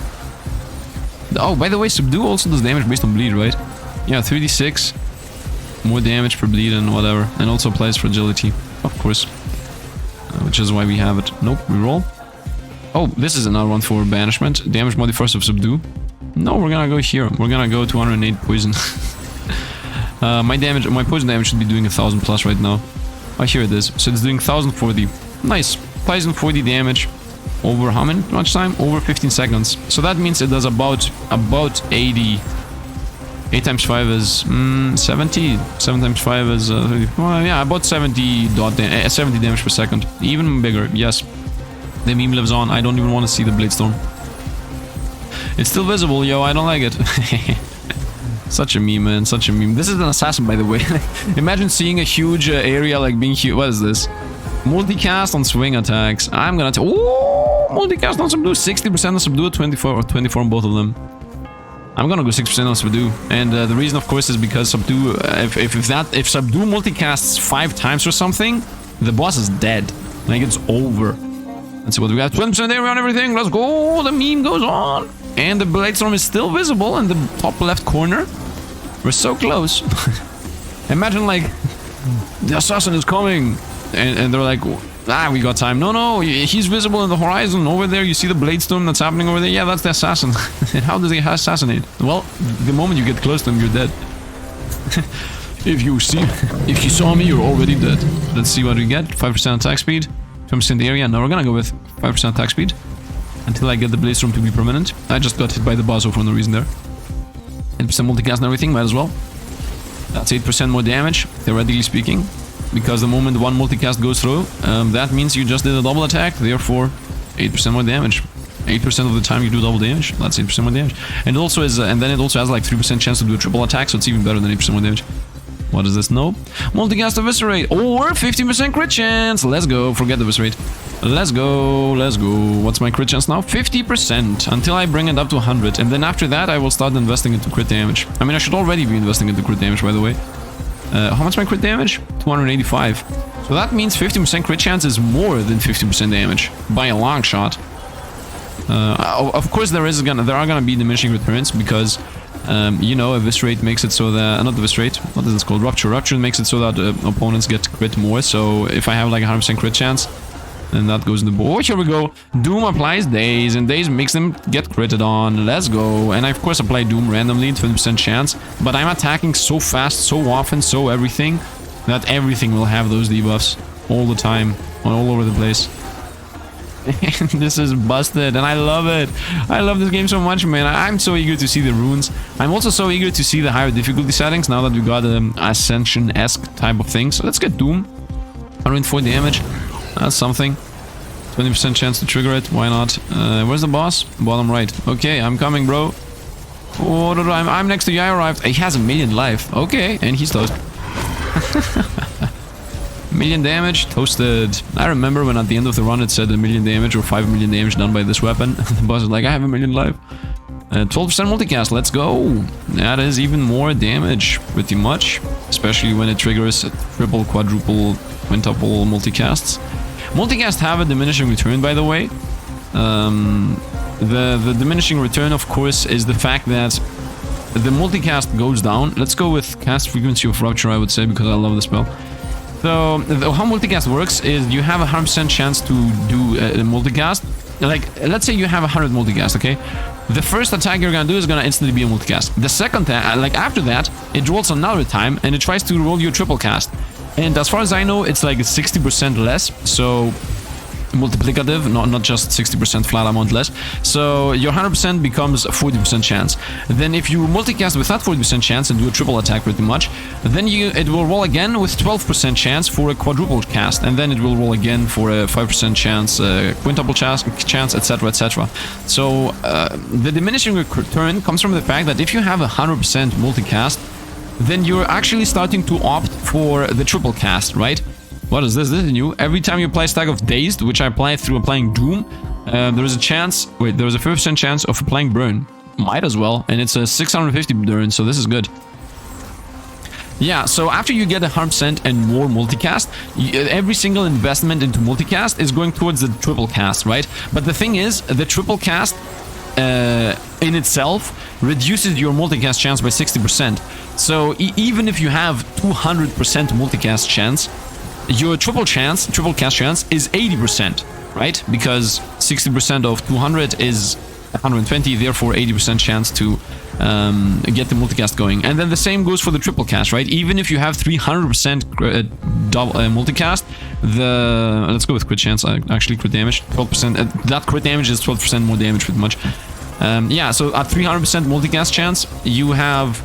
Oh, by the way, Subdue also does damage based on bleed, right? Yeah, 3d6. More damage per bleed and whatever. And also applies fragility, of course. Which is why we have it. Nope, we roll. Oh, this is another one for banishment. Damage modifiers of Subdue. No, we're gonna go here. We're gonna go 208 poison. My poison damage should be doing 1000 plus right now. Oh, here it is. So it's doing 1040. Nice. 1040 damage. Over how much time? Over 15 seconds. So that means it does about 80. 8 times 5 is 70. 7 times 5 is well, yeah, about 70 damage per second. Even bigger. Yes. The meme lives on. I don't even want to see the Blade Storm. It's still visible, yo. I don't like it. Such a meme, man. Such a meme. This is an assassin, by the way. Imagine seeing a huge area like being huge. What is this? Multicast on swing attacks. I'm gonna multicast on subdue. 60% on subdue, 24 on both of them. I'm gonna go 6% on Subdue, and the reason, of course, is because Subdue, if Subdue multicasts 5 times or something, the boss is dead. Like, it's over. Let's see what we got. 20% area on everything. Let's go. The meme goes on, and the Bladestorm is still visible in the top left corner. We're so close. Imagine, like, the assassin is coming, and they're like, ah, we got time. No, he's visible in the horizon. Over there, you see the Bladestorm that's happening over there. Yeah, that's the assassin. And how does he assassinate? Well, the moment you get close to him, you're dead. If you saw me, you're already dead. Let's see what we get. 5% attack speed, 20% area. Now we're gonna go with 5% attack speed until I get the Bladestorm to be permanent. I just got hit by the Bazo for no reason there. 10% multicast and everything, might as well. That's 8% more damage, theoretically speaking. Because the moment one multicast goes through, that means you just did a double attack, therefore 8% more damage. 8% of the time you do double damage, that's 8% more damage. And it also is, and then it also has like 3% chance to do a triple attack, so it's even better than 8% more damage. What is this? No. Multicast Eviscerate, or 15% crit chance. Let's go, forget the Eviscerate. Let's go. What's my crit chance now? 50% until I bring it up to 100. And then after that, I will start investing into crit damage. I mean, I should already be investing into crit damage, by the way. How much my crit damage? 285. So that means 50% crit chance is more than 50% damage by a long shot. Of course, there are gonna be diminishing returns because, you know, Eviscerate makes it so that not Eviscerate. What is this called? Rupture. Rupture makes it so that opponents get crit more. So if I have like 100% crit chance, then that goes in the board. Oh, here we go. Doom applies Daze, and Daze makes them get critted on. Let's go. And I, of course, apply Doom randomly, 20% chance. But I'm attacking so fast, so often, so everything, that everything will have those debuffs all the time, all over the place. And this is busted, and I love it. I love this game so much, man. I'm so eager to see the runes. I'm also so eager to see the higher difficulty settings now that we got an Ascension-esque type of thing. So let's get Doom. 104 damage. That's something. 20% chance to trigger it. Why not? Where's the boss? Bottom right. Okay, I'm coming, bro. Oh, I'm next to you. I arrived. He has 1,000,000 life. Okay, and he's toast. 1,000,000 damage. Toasted. I remember when at the end of the run it said 1,000,000 damage or 5,000,000 damage done by this weapon. The boss is like, I have 1,000,000 life. 12% multicast. Let's go. That is even more damage, pretty much. Especially when it triggers triple, quadruple, quintuple multicasts. Multicast have a diminishing return, by the way. The diminishing return, of course, is the fact that the multicast goes down. Let's go with cast frequency of Rupture, I would say, because I love the spell. So, how multicast works is you have a 100% chance to do a multicast. Like, let's say you have 100 multicast, okay? The first attack you're gonna do is gonna instantly be a multicast. The second, like after that, it rolls another time and it tries to roll you a triple cast. And as far as I know, it's like 60% less, so multiplicative, not just 60% flat amount less. So your 100% becomes a 40% chance. Then if you multicast with that 40% chance and do a triple attack pretty much, then it will roll again with 12% chance for a quadruple cast, and then it will roll again for a 5% chance, quintuple chance, etc, etc. So the diminishing return comes from the fact that if you have a 100% multicast, then you're actually starting to opt for the triple cast, right? What is this? This is new. Every time you apply a stack of Dazed, which I apply through applying Doom, there is a chance... Wait, there is a 50% chance of applying Burn. Might as well. And it's a 650 burn, so this is good. Yeah, so after you get 100% and more multicast, every single investment into multicast is going towards the triple cast, right? But the thing is, the triple cast in itself reduces your multicast chance by 60%. So even if you have 200% multicast chance, your triple cast chance is 80%, right? Because 60% of 200 is 120, therefore 80% chance to get the multicast going. And then the same goes for the triple cast, right? Even if you have 300% multicast, let's go with crit chance, actually crit damage, 12%. That crit damage is 12% more damage pretty much. Yeah, so at 300% multicast chance, you have...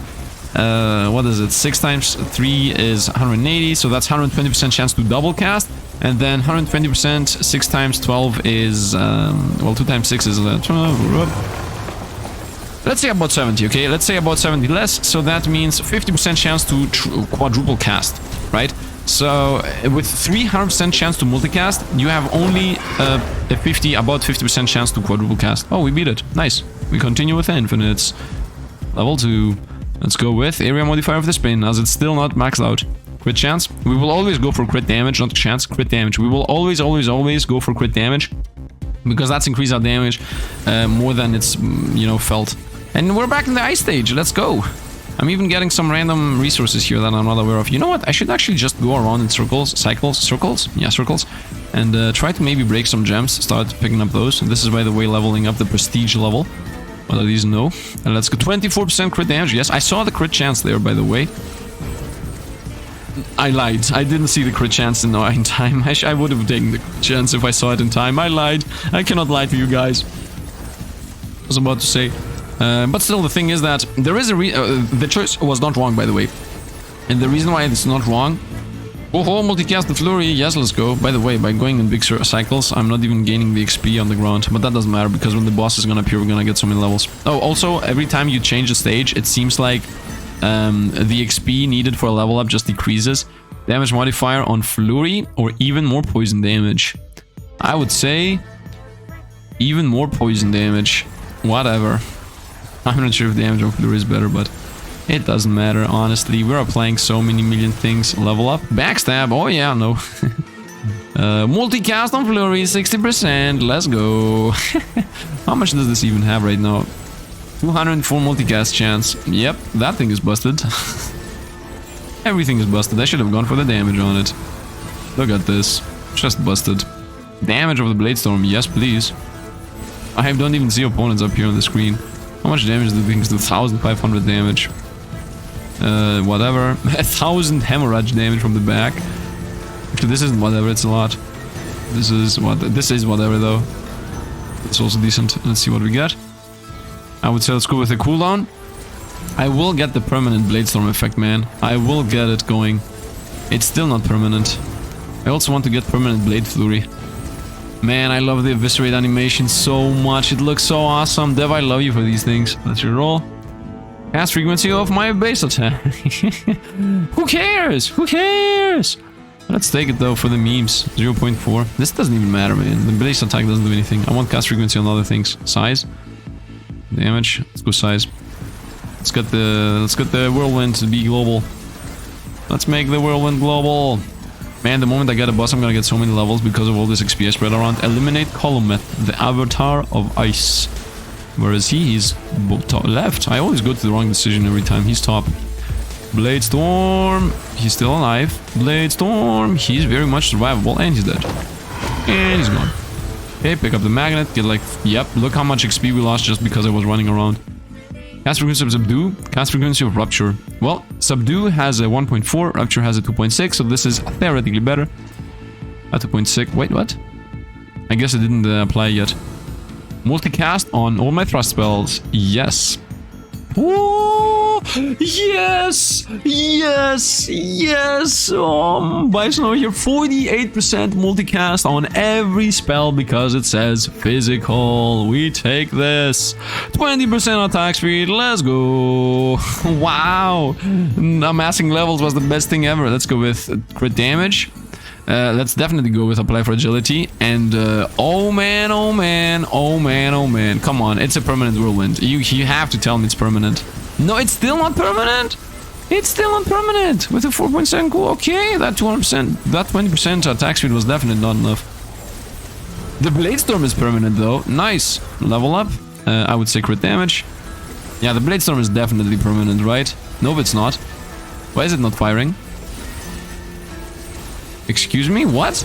what is it? 6 times 3 is 180, so that's 120% chance to double cast, and then 120%, 6 times 12 is, well, 2 times 6 is, let's say about 70, okay? Let's say about 70 less, so that means 50% chance to quadruple cast, right? So, with 300% chance to multicast, you have only about 50% chance to quadruple cast. Oh, we beat it. Nice. We continue with the infinites. Level 2. Let's go with area modifier of the spin, as it's still not maxed out. Crit chance. We will always go for crit damage, not chance, crit damage. We will always go for crit damage. Because that's increased our damage more than it's, you know, felt. And we're back in the ice stage. Let's go. I'm even getting some random resources here that I'm not aware of. You know what? I should actually just go around in circles. Yeah, circles. And try to maybe break some gems. Start picking up those. This is, by the way, leveling up the prestige level. What are these? No. And let's go. 24% crit damage. Yes, I saw the crit chance there, by the way. I lied. I didn't see the crit chance in time. I would have taken the chance if I saw it in time. I lied. I cannot lie to you guys. I was about to say. But still, the thing is that there is a the choice was not wrong, by the way. And the reason why it's not wrong... Oh, multicast the flurry. Yes, let's go. By the way, by going in big cycles, I'm not even gaining the XP on the ground. But that doesn't matter, because when the boss is gonna appear, we're gonna get so many levels. Oh, also, every time you change the stage, it seems like the XP needed for a level up just decreases. Damage modifier on flurry, or even more poison damage. I would say even more poison damage. Whatever. I'm not sure if damage on flurry is better, but it doesn't matter, honestly. We're applying so many million things. Level up. Backstab. Oh yeah, no. Multicast on flurry, 60%. Let's go. How much does this even have right now? 204 multicast chance. Yep, that thing is busted. Everything is busted. I should have gone for the damage on it. Look at this. Just busted. Damage of the Blade Storm. Yes, please. I don't even see opponents up here on the screen. How much damage do things do? 1500 damage. Whatever. 1000 hemorrhage damage from the back. Actually, this isn't whatever, it's a lot. This is whatever though. It's also decent. Let's see what we get. I would say let's go with a cooldown. I will get the permanent Blade Storm effect, man. I will get it going. It's still not permanent. I also want to get permanent Blade Flurry. Man, I love the Eviscerate animation so much. It looks so awesome. Dev, I love you for these things. Let's reroll. Cast frequency of my base attack. Who cares? Who cares? Let's take it though for the memes. 0.4. This doesn't even matter, man. The base attack doesn't do anything. I want cast frequency on other things. Size. Damage. Let's go size. Let's get the whirlwind to be global. Let's make the whirlwind global. Man, the moment I get a boss, I'm gonna get so many levels because of all this XP I spread around. Eliminate Konope, the avatar of ice. Where is he? He's left. I always go to the wrong decision every time. He's top. Blade Storm. He's still alive. Blade Storm. He's very much survivable and he's dead. And he's gone. Okay, pick up the magnet. Get like, yep, look how much XP we lost just because I was running around. Cast frequency of Subdue, cast frequency of Rupture. Well, Subdue has a 1.4, Rupture has a 2.6, so this is theoretically better. A 2.6, wait, what? I guess it didn't apply yet. Multicast on all my thrust spells, yes. Oh, yes, yes, yes. Bison over here, 48% multicast on every spell because it says physical. We take this. 20% attack speed. Let's go. Wow. Amassing levels was the best thing ever. Let's go with crit damage. Let's definitely go with apply for agility. And oh man, oh man, oh man, oh man. Come on, it's a permanent whirlwind. You have to tell me it's permanent. No, it's still not permanent. It's still not permanent with a 4.7 cool. Okay, that 200%, that 20% attack speed was definitely not enough. The Blade Storm is permanent though. Nice. Level up. I would say crit damage. Yeah, the Blade Storm is definitely permanent, right? No, it's not. Why is it not firing? Excuse me? What?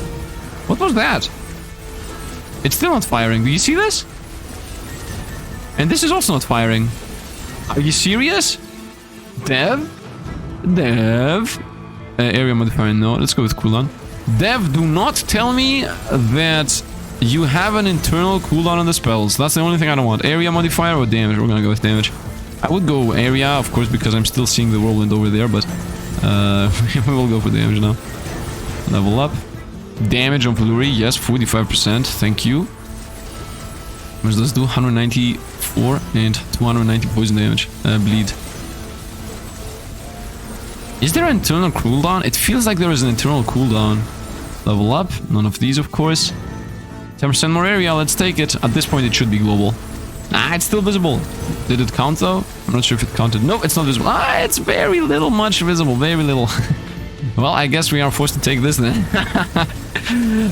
What was that? It's still not firing. Do you see this? And this is also not firing. Are you serious? Dev? Dev? Area modifier, no. Let's go with cooldown. Dev, do not tell me that you have an internal cooldown on the spells. That's the only thing I don't want. Area modifier or damage? We're gonna go with damage. I would go area, of course, because I'm still seeing the whirlwind over there, but we will go for damage now. Level up. Damage on Flurry, yes, 45%, thank you. What does this do? 194 and 290 poison damage. Bleed. Is there an internal cooldown? It feels like there is an internal cooldown. Level up, none of these of course. 10% more area, let's take it. At this point it should be global. Ah, it's still visible. Did it count though? I'm not sure if it counted. No, it's not visible. Ah, it's very little much visible. Very little. Well, I guess we are forced to take this then.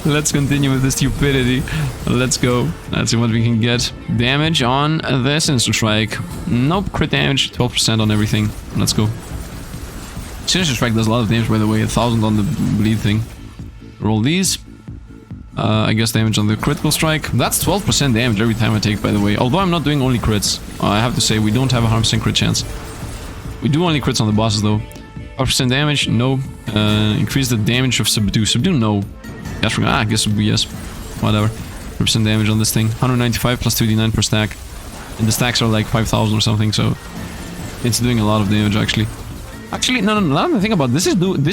Let's continue with the stupidity. Let's go. Let's see what we can get. Damage on the Sinister Strike. Nope, crit damage, 12% on everything. Let's go. Sinister Strike does a lot of damage, by the way. 1,000 on the bleed thing. Roll these. I guess damage on the critical strike. That's 12% damage every time I take, by the way. Although I'm not doing only crits. I have to say, we don't have a 100% crit chance. We do only crits on the bosses, though. 5% damage? No. Increase the damage of Subdue. Subdue? No. Yes, I guess Subdue, yes. Whatever. 5% damage on this thing. 195 plus 2d9 per stack. And the stacks are like 5,000 or something, so... It's doing a lot of damage, actually. Actually, no, now that I think about it, this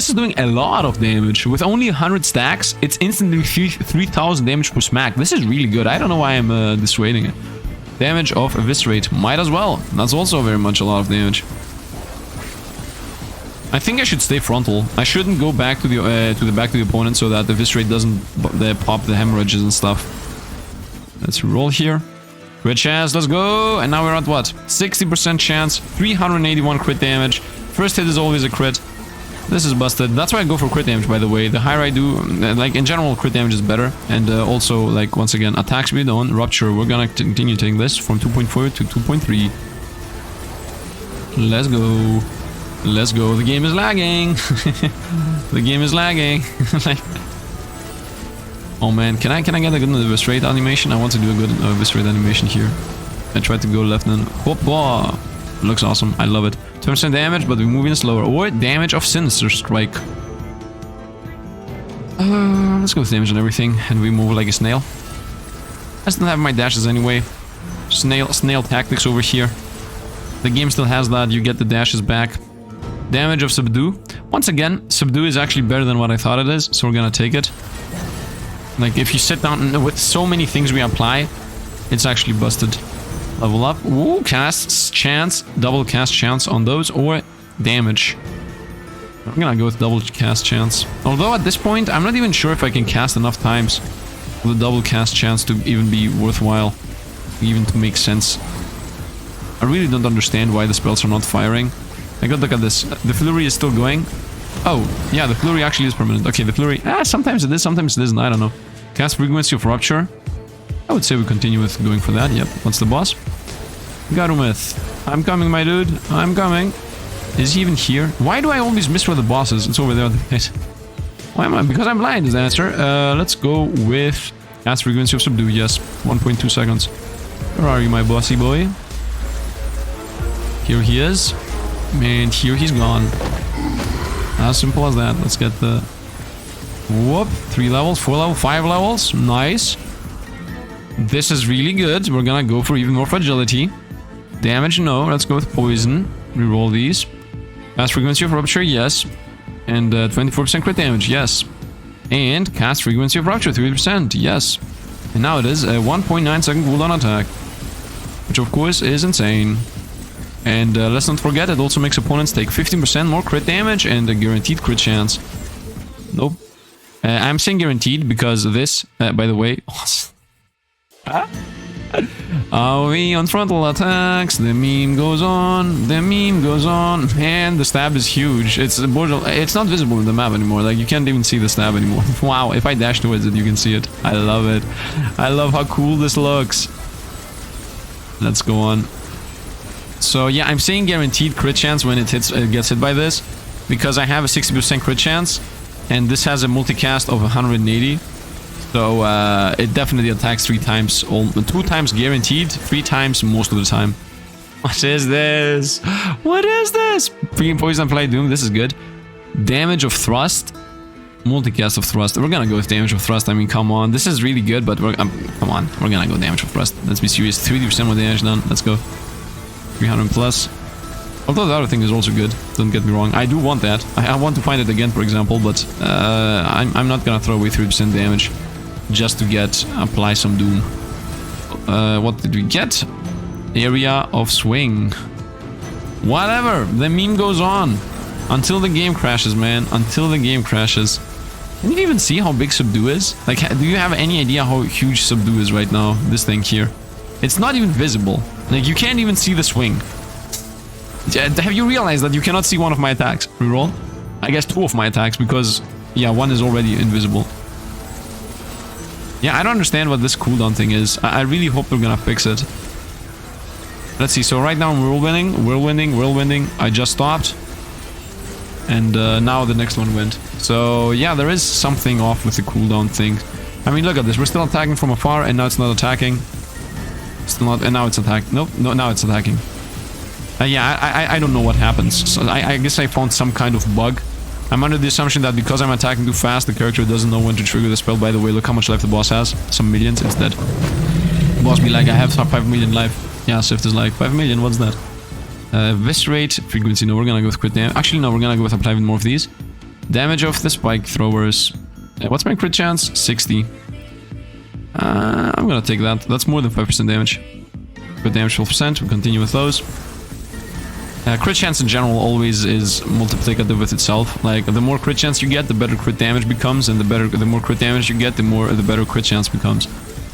is doing a lot of damage. With only 100 stacks, it's instantly 3,000 damage per smack. This is really good. I don't know why I'm dissuading it. Damage of Eviscerate. Might as well. That's also very much a lot of damage. I think I should stay frontal. I shouldn't go back to the back to the opponent so that the Eviscerate doesn't pop the hemorrhages and stuff. Let's roll here. Crit chance, let's go! And now we're at what? 60% chance, 381 crit damage. First hit is always a crit. This is busted. That's why I go for crit damage, by the way. The higher I do, like in general, crit damage is better. And also, like, once again, attack speed on Rupture. We're gonna continue taking this from 2.4 to 2.3. Let's go. Let's go. The game is lagging. The game is lagging. Like, oh man, can I get a good Eviscerate animation? I want to do a good Eviscerate animation here. I tried to go left and hoppa. Looks awesome. I love it. 10% damage, but we're moving slower. Or damage of Sinister Strike. Let's go with damage on everything, and we move like a snail. I still have my dashes anyway. Snail tactics over here. The game still has that. You get the dashes back. Damage of Subdue. Once again, Subdue is actually better than what I thought it is, so we're gonna take it. Like, if you sit down with so many things we apply, it's actually busted. Level up. Ooh, cast chance. Double cast chance on those, or damage. I'm gonna go with double cast chance. Although at this point, I'm not even sure if I can cast enough times for the double cast chance to even be worthwhile. Even to make sense. I really don't understand why the spells are not firing. Like, look at this. The flurry is still going. Oh, yeah, the flurry actually is permanent. Okay, the flurry... sometimes it is, sometimes it isn't. I don't know. Cast frequency of Rupture. I would say we continue with going for that. Yep. What's the boss? Garumith. I'm coming, my dude. I'm coming. Is he even here? Why do I always miss where the boss is? It's over there. Why am I? Because I'm blind is the answer. Let's go with cast frequency of Subdue. Yes. 1.2 seconds. Where are you, my bossy boy? Here he is. And here he's gone. As simple as that. Let's get the... Whoop. 3 levels, 4 levels, 5 levels. Nice. This is really good. We're gonna go for even more fragility. Damage, no. Let's go with poison. Reroll these. Cast frequency of Rupture, yes. And 24% crit damage, yes. And cast frequency of Rupture, 3%, yes. And now it is a 1.9 second cooldown attack. Which of course is insane. And let's not forget, it also makes opponents take 15% more crit damage and a guaranteed crit chance. Nope. I'm saying guaranteed because this, by the way... we on frontal attacks, the meme goes on, and the stab is huge. It's not visible in the map anymore, like you can't even see the stab anymore. Wow, if I dash towards it, you can see it. I love it. I love how cool this looks. Let's go on. So yeah, I'm saying guaranteed crit chance when it gets hit by this, because I have a 60% crit chance, and this has a multicast of 180. So it definitely attacks 3 times, 2 times guaranteed, 3 times most of the time. What is this? What is this? Freaking poison apply doom. This is good. Damage of thrust, multicast of thrust. We're gonna go with damage of thrust. I mean, come on, this is really good, but we're come on, we're gonna go damage of thrust. Let's be serious. 30% more damage done. Let's go. 300 plus. Although the other thing is also good. Don't get me wrong. I do want that. I want to find it again, for example, but I'm not gonna throw away 3% damage. Just to apply some doom. What did we get? Area of swing. Whatever. The meme goes on. Until the game crashes, man. Until the game crashes. Can you even see how big Subdue is? Like, do you have any idea how huge Subdue is right now? This thing here. It's not even visible. Like, you can't even see the swing. Have you realized that you cannot see one of my attacks? Reroll? I guess 2 of my attacks, because, yeah, 1 is already invisible. Yeah, I don't understand what this cooldown thing is. I really hope they're gonna fix it. Let's see, so right now we're winning. I just stopped. And now the next one went. So, yeah, there is something off with the cooldown thing. I mean, look at this. We're still attacking from afar, and now it's not attacking. Still not, and now it's attacking. Nope, no, now it's attacking. Yeah, I don't know what happens. So I guess I found some kind of bug. I'm under the assumption that because I'm attacking too fast, the character doesn't know when to trigger the spell. By the way, look how much life the boss has. Some millions, it's dead. The boss be like, I have 5 million life. Yeah, Sifd is like, 5 million, what's that? Viscerate, frequency, no, we're gonna go with crit damage. Actually, no, we're gonna go with apply even more of these. Damage of the spike throwers. What's my crit chance? 60. I'm gonna take that. That's more than 5% damage. Crit damage 12%, we'll continue with those. Crit chance in general always is multiplicative with itself. Like, the more crit chance you get, the better crit damage becomes, and the more crit damage you get, the better crit chance becomes.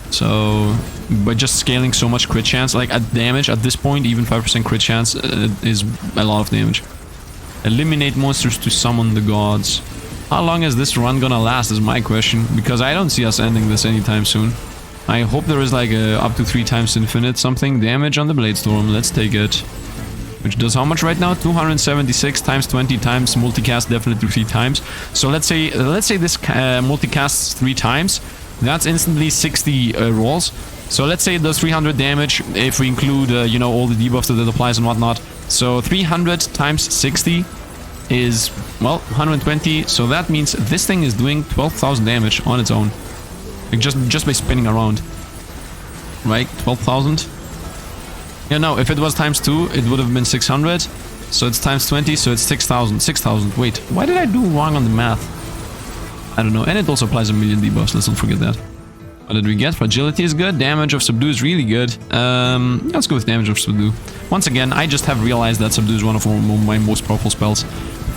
So, by just scaling so much crit chance, like at damage, at this point, even 5% crit chance is a lot of damage. Eliminate monsters to summon the gods. How long is this run gonna last is my question, because I don't see us ending this anytime soon. I hope there is like a up to 3 times infinite something. Damage on the Blade Storm, let's take it. Which does how much right now? 276 times 20 times multicast, definitely 3 times. So let's say this multicasts 3 times. That's instantly 60 rolls. So let's say it does 300 damage if we include, you know, all the debuffs that it applies and whatnot. So 300 times 60 is, well, 120. So that means this thing is doing 12,000 damage on its own. Like just by spinning around. Right? 12,000. Yeah, no, if it was times 2, it would have been 600. So it's times 20, so it's 6,000. 6,000. Wait, why did I do wrong on the math? I don't know. And it also applies a million debuffs, let's not forget that. What did we get? Fragility is good. Damage of Subdue is really good. Let's go with damage of Subdue. Once again, I just have realized that Subdue is one of my most powerful spells.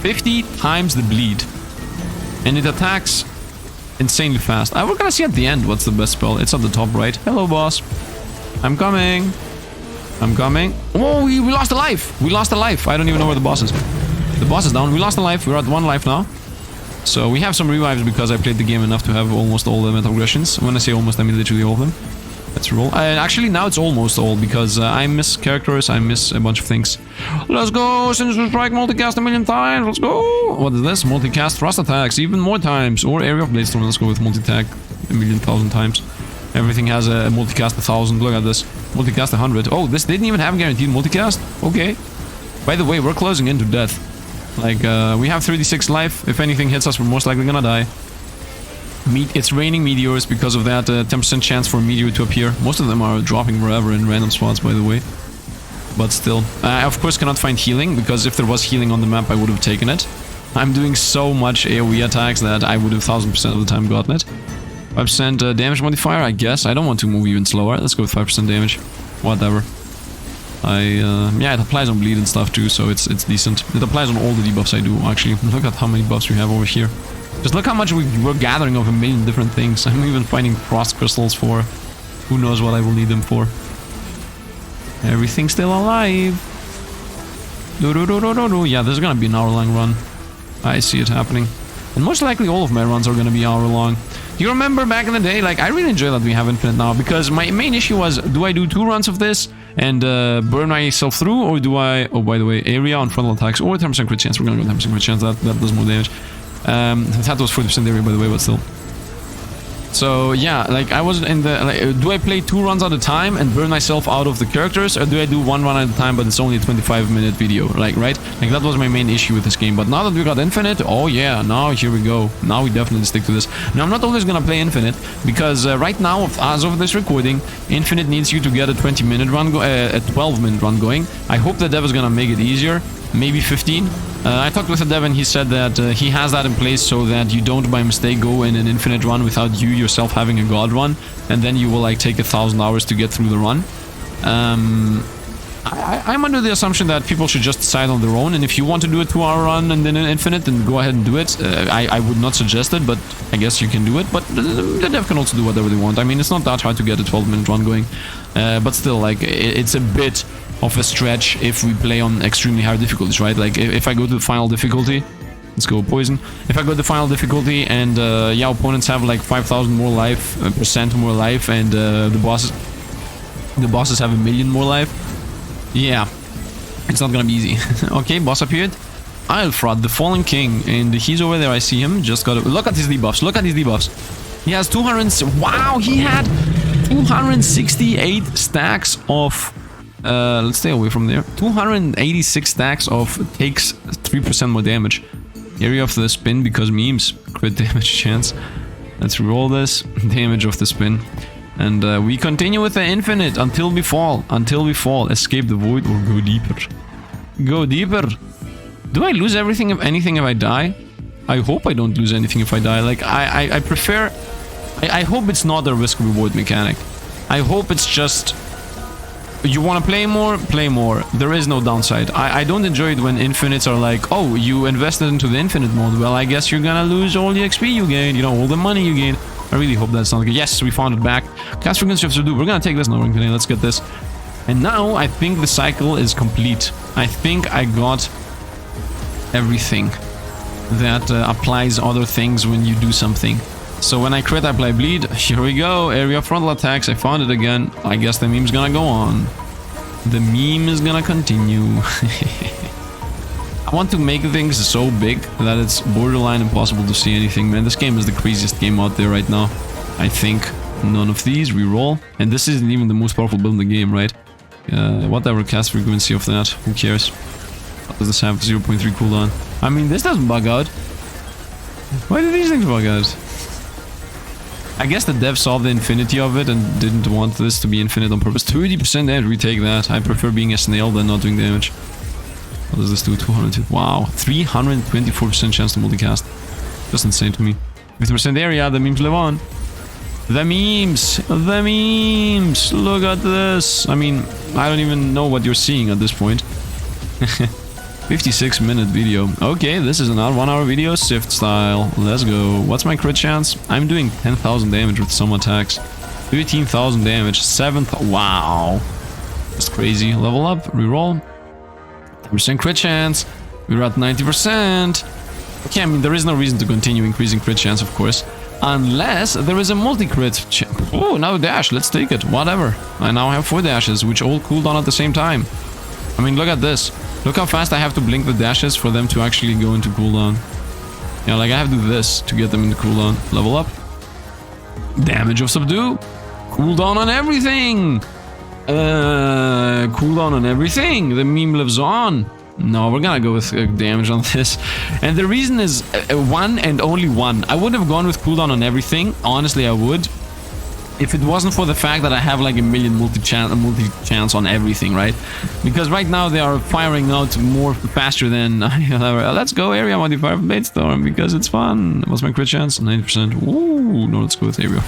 50 times the bleed. And it attacks insanely fast. We're gonna see at the end what's the best spell. It's at the top right. Hello, boss. I'm coming. I'm coming. Oh, we lost a life. We lost a life. I don't even know where the boss is. The boss is down. We lost a life. We're at 1 life now. So we have some revives because I played the game enough to have almost all the meta aggressions. When I say almost, I mean literally all of them. Let's roll. Actually, now it's almost all because I miss characters. I miss a bunch of things. Let's go. Sinister Strike multicast 1,000,000 times. Let's go. What is this? Multicast thrust attacks even more times. Or Area of Blade Storm. Let's go with multi-attack 1,000,000 times. Everything has a multicast 1,000. Look at this. Multicast 100. Oh, this didn't even have guaranteed multicast? Okay. By the way, we're closing into death. Like, we have 36 life. If anything hits us, we're most likely gonna die. It's raining meteors because of that 10% chance for a meteor to appear. Most of them are dropping wherever in random spots, by the way. But still. I, of course, cannot find healing, because if there was healing on the map, I would have taken it. I'm doing so much AoE attacks that I would have 1000% of the time gotten it. 5% damage modifier, I guess. I don't want to move even slower. Let's go with 5% damage. Whatever. Yeah, it applies on bleed and stuff too, so it's decent. It applies on all the debuffs I do, actually. Look at how many buffs we have over here. Just look how much we're gathering of a million different things. I'm even finding frost crystals for who knows what I will need them for. Everything's still alive. Yeah, this is gonna be an hour-long run. I see it happening. And most likely all of my runs are gonna be hour-long. Do you remember back in the day? Like, I really enjoy that we have infinite now, because my main issue was, do I do 2 runs of this and burn myself through, or do I... Oh, by the way, area on frontal attacks, or 10% crit chance. We're gonna go 10% crit chance, that does more damage. That was 40% area, by the way, but still. So, yeah, like, I was in the... Like, do I play 2 runs at a time and burn myself out of the characters, or do I do 1 run at a time, but it's only a 25-minute video, like, right? Like, that was my main issue with this game. But now that we got Infinite, oh yeah, now here we go. Now we definitely stick to this. Now, I'm not always gonna play Infinite, because right now, as of this recording, Infinite needs you to get a 20-minute run, a 12-minute run going. I hope the dev is gonna make it easier. Maybe 15. I talked with the dev and he said that he has that in place so that you don't by mistake go in an infinite run without you yourself having a god run, and then you will like take 1,000 hours to get through the run. I'm under the assumption that people should just decide on their own, and if you want to do a 2-hour run and then an infinite, then go ahead and do it. I would not suggest it, but I guess you can do it. But the dev can also do whatever they want. I mean, it's not that hard to get a 12-minute run going, but still, like, it's a bit of a stretch if we play on extremely hard difficulties, right? Like, if I go to the final difficulty, let's go poison. If I go to final difficulty and yeah, opponents have like 5,000 more life, percent more life, and the bosses have 1 million more life. Yeah, it's not gonna be easy. Okay, boss appeared. Alfred, the Fallen King, and he's over there. I see him. Just got to look at his debuffs. Look at his debuffs. He has 200. Wow, he had 268 stacks of. Let's stay away from there. 286 stacks of takes 3% more damage. Area of the spin because memes. Crit damage chance. Let's reroll this. Damage of the spin. And we continue with the infinite until we fall. Until we fall. Escape the void or go deeper. Go deeper. Do I lose everything if anything if I die? I hope I don't lose anything if I die. Like, I prefer... I hope it's not a risk reward mechanic. I hope it's just... You want to play more? Play more. There is no downside. I don't enjoy it when infinites are like, oh, you invested into the infinite mode. Well, I guess you're gonna lose all the XP you gained, you know, all the money you gained. I really hope that's not good. Yes, we found it back. Cast frequency of Xieroeh. We're gonna take this now today. Let's get this. And now I think the cycle is complete. I think I got everything that applies other things when you do something. So when I crit, I apply bleed. Here we go. Area of frontal attacks. I found it again. I guess the meme's gonna go on. The meme is gonna continue. I want to make things so big that it's borderline impossible to see anything, man. This game is the craziest game out there right now. I think none of these. Reroll. And this isn't even the most powerful build in the game, right? Whatever cast frequency of that. Who cares? What does this have? 0.3 cooldown. I mean, this doesn't bug out. Why do these things bug out? I guess the dev saw the infinity of it and didn't want this to be infinite on purpose. 30% damage, we take that. I prefer being a snail than not doing damage. What does this do? 200. Wow, 324% chance to multicast. That's insane to me. 50% area, the memes live on. The memes! The memes! Look at this! I mean, I don't even know what you're seeing at this point. 56-minute video. Okay, this is another 1-hour video, Sifd style. Let's go. What's my crit chance? I'm doing 10,000 damage with some attacks. 13,000 damage. 7th. Wow. That's crazy. Level up. Reroll. 10% crit chance. We're at 90%. Okay, I mean, there is no reason to continue increasing crit chance, of course. Unless there is a multi-crit chance. Oh, now dash. Let's take it. Whatever. I now have 4 dashes, which all cool down at the same time. I mean, look at this. Look how fast I have to blink the dashes for them to actually go into cooldown. Yeah, like I have to do this to get them into cooldown. Level up. Damage of Subdue. Cooldown on everything. Cooldown on everything. The meme lives on. No, we're gonna go with damage on this. And the reason is one and only one. I would have gone with cooldown on everything. Honestly, I would. If it wasn't for the fact that I have like a million multi-chance on everything, right? Because right now they are firing out more faster than... Let's go area modifier of Bladestorm because it's fun. What's my crit chance? 90%. Ooh, no, let's go with area.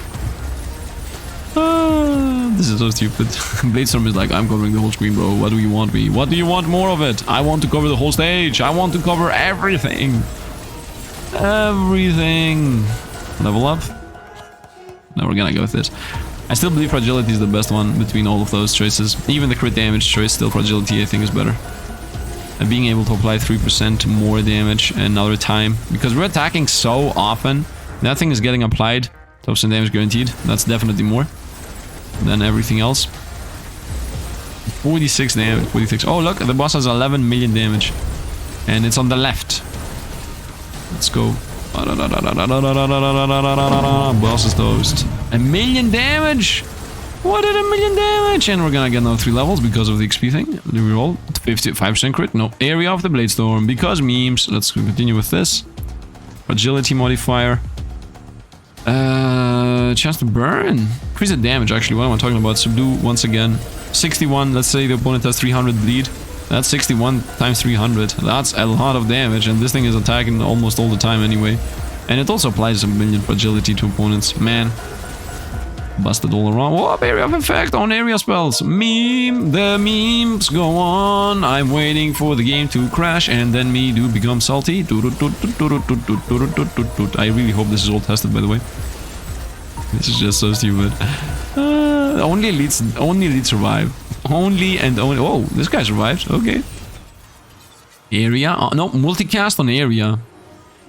This is so stupid. Bladestorm is like, I'm covering the whole screen, bro. What do you want me? What do you want more of it? I want to cover the whole stage. I want to cover everything. Everything. Level up. No, we're gonna go with this. I still believe fragility is the best one between all of those choices. Even the crit damage choice, still fragility I think is better. And being able to apply 3% more damage another time. Because we're attacking so often, that thing is getting applied. 12% damage guaranteed. That's definitely more than everything else. 46 damage. 46. Oh look, the boss has 11 million damage. And it's on the left. Let's go. Boss is toast. 1 million damage! What did 1 million damage? And we're gonna get another 3 levels because of the XP thing. Reroll. 55% crit. No. Area of the Bladestorm. Because memes. Let's continue with this. Agility modifier. Chance to burn. Increase the damage actually. What am I talking about? Subdue once again. 61. Let's say the opponent has 300 bleed. That's 61 times 300. That's a lot of damage, and this thing is attacking almost all the time anyway. And it also applies 1 million fragility to opponents. Man. Busted all around. Whoa, area of effect on area spells. Meme. The memes go on. I'm waiting for the game to crash and then me do become salty. I really hope this is all tested, by the way. This is just so stupid. Only elites survive. Only and only. Oh, this guy survives. Okay. Area. Oh, no, multicast on area.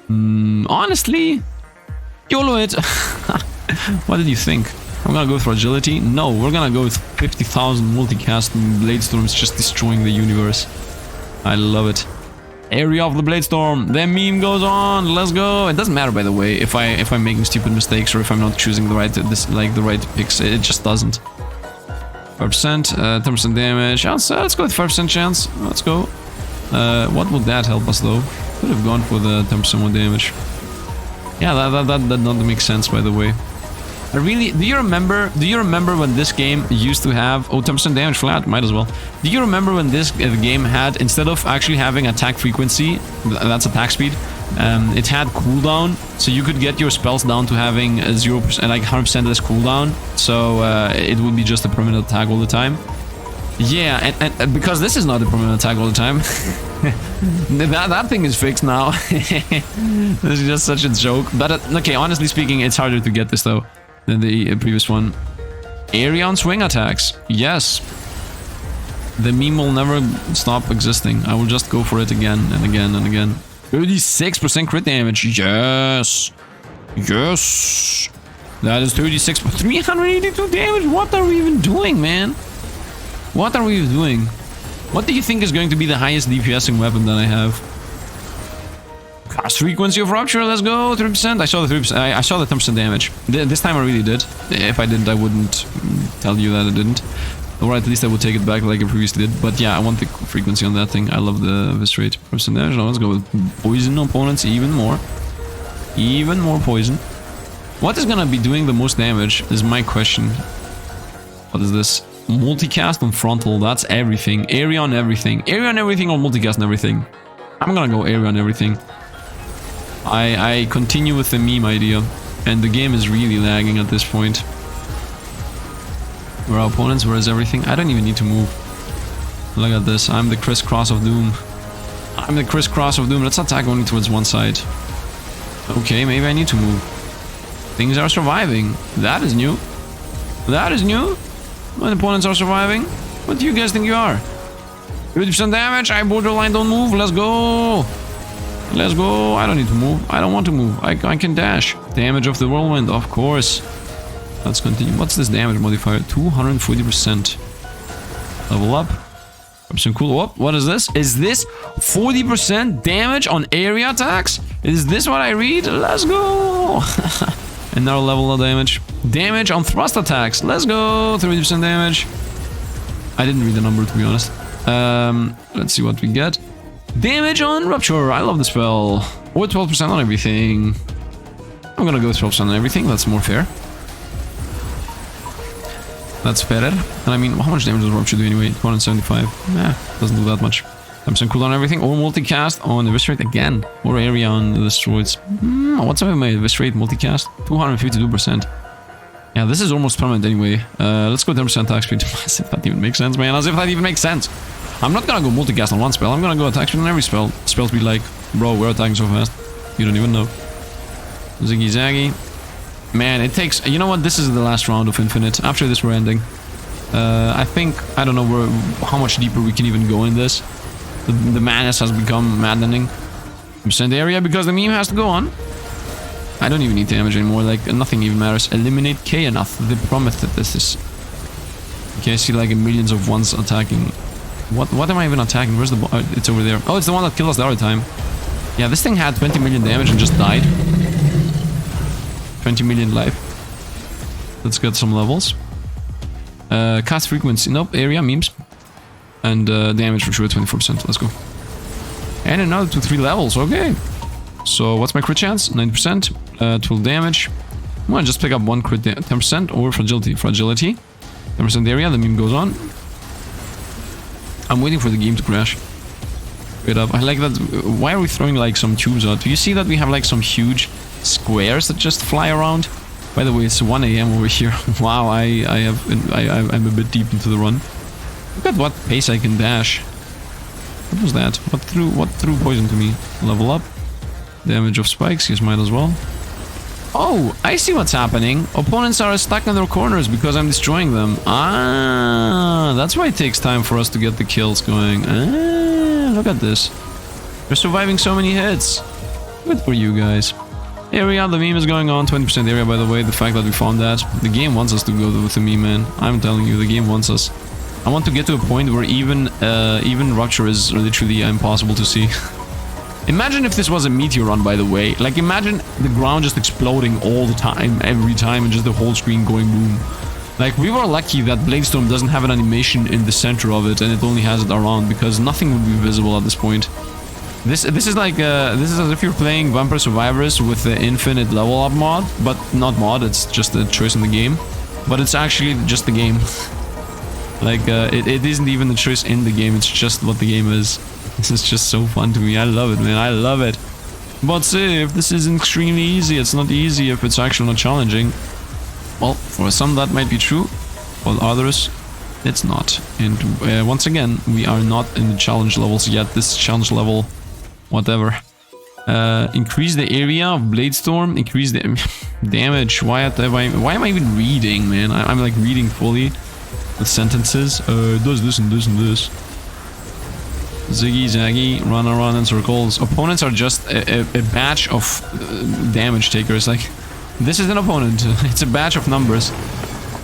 Honestly, YOLO it. What did you think? I'm gonna go for agility? No, we're gonna go with 50,000 multicast Bladestorms just destroying the universe. I love it. Area of the Bladestorm. The meme goes on. Let's go. It doesn't matter, by the way, if I'm making stupid mistakes or if I'm not choosing the right the right picks. It just doesn't. 5%, 10% damage. Let's go with 5% chance. Let's go. What would that help us though? Could have gone for the 10% more damage. Yeah, that doesn't make sense, by the way. Do you remember when this game used to have 10% damage flat? Might as well. Do you remember when this game had, instead of actually having attack frequency, that's attack speed, it had cooldown, so you could get your spells down to having 0%, like 100% less cooldown, so it would be just a permanent attack all the time. Yeah, and because this is not a permanent attack all the time. that thing is fixed now. This is just such a joke. But okay, honestly speaking, it's harder to get this though than the previous one. Area on swing attacks. Yes. The meme will never stop existing. I will just go for it again and again and again. 36% crit damage. Yes. Yes. That is 36. 382 damage. What are we even doing, man? What are we doing? What do you think is going to be the highest DPSing weapon that I have? Cast frequency of rupture, let's go, 3%. I saw the 3%. I saw the 10% damage. This time I really did. If I didn't, I wouldn't tell you that I didn't. Or at least I would take it back like I previously did. But yeah, I want the frequency on that thing. I love the Viscerate. 10% damage. Now let's go with poison opponents even more. Even more poison. What is gonna be doing the most damage is my question. What is this? Multicast on frontal, that's everything. Area on everything. Area on everything or multicast on everything. I'm gonna go area on everything. I continue with the meme idea. And the game is really lagging at this point. Where our opponents, where is everything? I don't even need to move. Look at this. I'm the crisscross of doom. I'm the crisscross of doom. Let's attack only towards one side. Okay, maybe I need to move. Things are surviving. That is new. That is new. My opponents are surviving. What do you guys think you are? 50% damage. I borderline don't move. Let's go. Let's go. I don't need to move. I don't want to move. I can dash. Damage of the whirlwind, of course. Let's continue. What's this damage modifier? 240%. Level up. Cool. Oh, what is this? Is this 40% damage on area attacks? Is this what I read? Let's go. And now level of damage. Damage on thrust attacks. Let's go. 30% damage. I didn't read the number, to be honest. Let's see what we get. Damage on rupture. I love the spell. Or 12% on everything. I'm gonna go 12% on everything. That's more fair. That's fairer. And I mean, how much damage does rupture do anyway? 275. Nah, doesn't do that much. 10% cooldown on everything. Or multicast on the Viscerate again. Or area on the destroyeds. What's up with my Viscerate multicast? 252%. Yeah, this is almost permanent anyway. Let's go 10% attack speed. As if that even makes sense, man. As if that even makes sense. I'm not gonna go multicast on one spell. I'm gonna go attack speed on every spell. Spells be like, bro, we're attacking so fast. You don't even know. Ziggy Zaggy. Man, it takes... You know what? This is the last round of Infinite. After this, we're ending. I think... I don't know how much deeper we can even go in this. The madness has become maddening. Percent area because the meme has to go on. I don't even need damage anymore. Like, nothing even matters. Eliminate K enough. The promise that this is... Okay, I see like millions of ones attacking. What am I even attacking? Where's the... it's over there. Oh, it's the one that killed us the other time. Yeah, this thing had 20 million damage and just died. 20 million life. Let's get some levels. Cast frequency. Nope. Area, memes. And damage for sure, 24%. Let's go. And another 2-3 levels. Okay. So, what's my crit chance? 90%. 12 damage. I'm gonna just pick up one crit 10% or fragility. Fragility. 10% area. The meme goes on. I'm waiting for the game to crash. Wait up. I like that. Why are we throwing like some tubes out? Do you see that we have like some huge squares that just fly around? By the way, it's 1 AM over here. Wow, I'm a bit deep into the run. Look at what pace I can dash. What was that? What threw poison to me? Level up. Damage of spikes, yes, might as well. Oh, I see what's happening. Opponents are stuck in their corners because I'm destroying them. Ah, that's why it takes time for us to get the kills going. Ah, look at this. We're surviving so many hits. Good for you guys. Area, the meme is going on. 20% area, by the way. The fact that we found that. The game wants us to go with the meme, man. I'm telling you, the game wants us. I want to get to a point where even Rupture is literally impossible to see. Imagine if this was a meteor run, by the way. Like, imagine the ground just exploding all the time, every time, and just the whole screen going boom. Like, we were lucky that Bladestorm doesn't have an animation in the center of it, and it only has it around, because nothing would be visible at this point. This is like, this is as if you're playing Vampire Survivors with the infinite level up mod, but not mod, it's just a choice in the game. But it's actually just the game. Like, it isn't even the choice in the game, it's just what the game is. This is just so fun to me. I love it, man. I love it. But see, if this is extremely easy, it's not easy if it's actually not challenging. Well, for some that might be true. For others, it's not. And once again, we are not in the challenge levels yet. This challenge level, whatever. Increase the area of Bladestorm. Increase the damage. Why am I even reading, man? I'm like reading fully the sentences. Does this and this and this. Ziggy Zaggy, run around in circles. Opponents are just a batch of damage takers. Like, this is an opponent. It's a batch of numbers.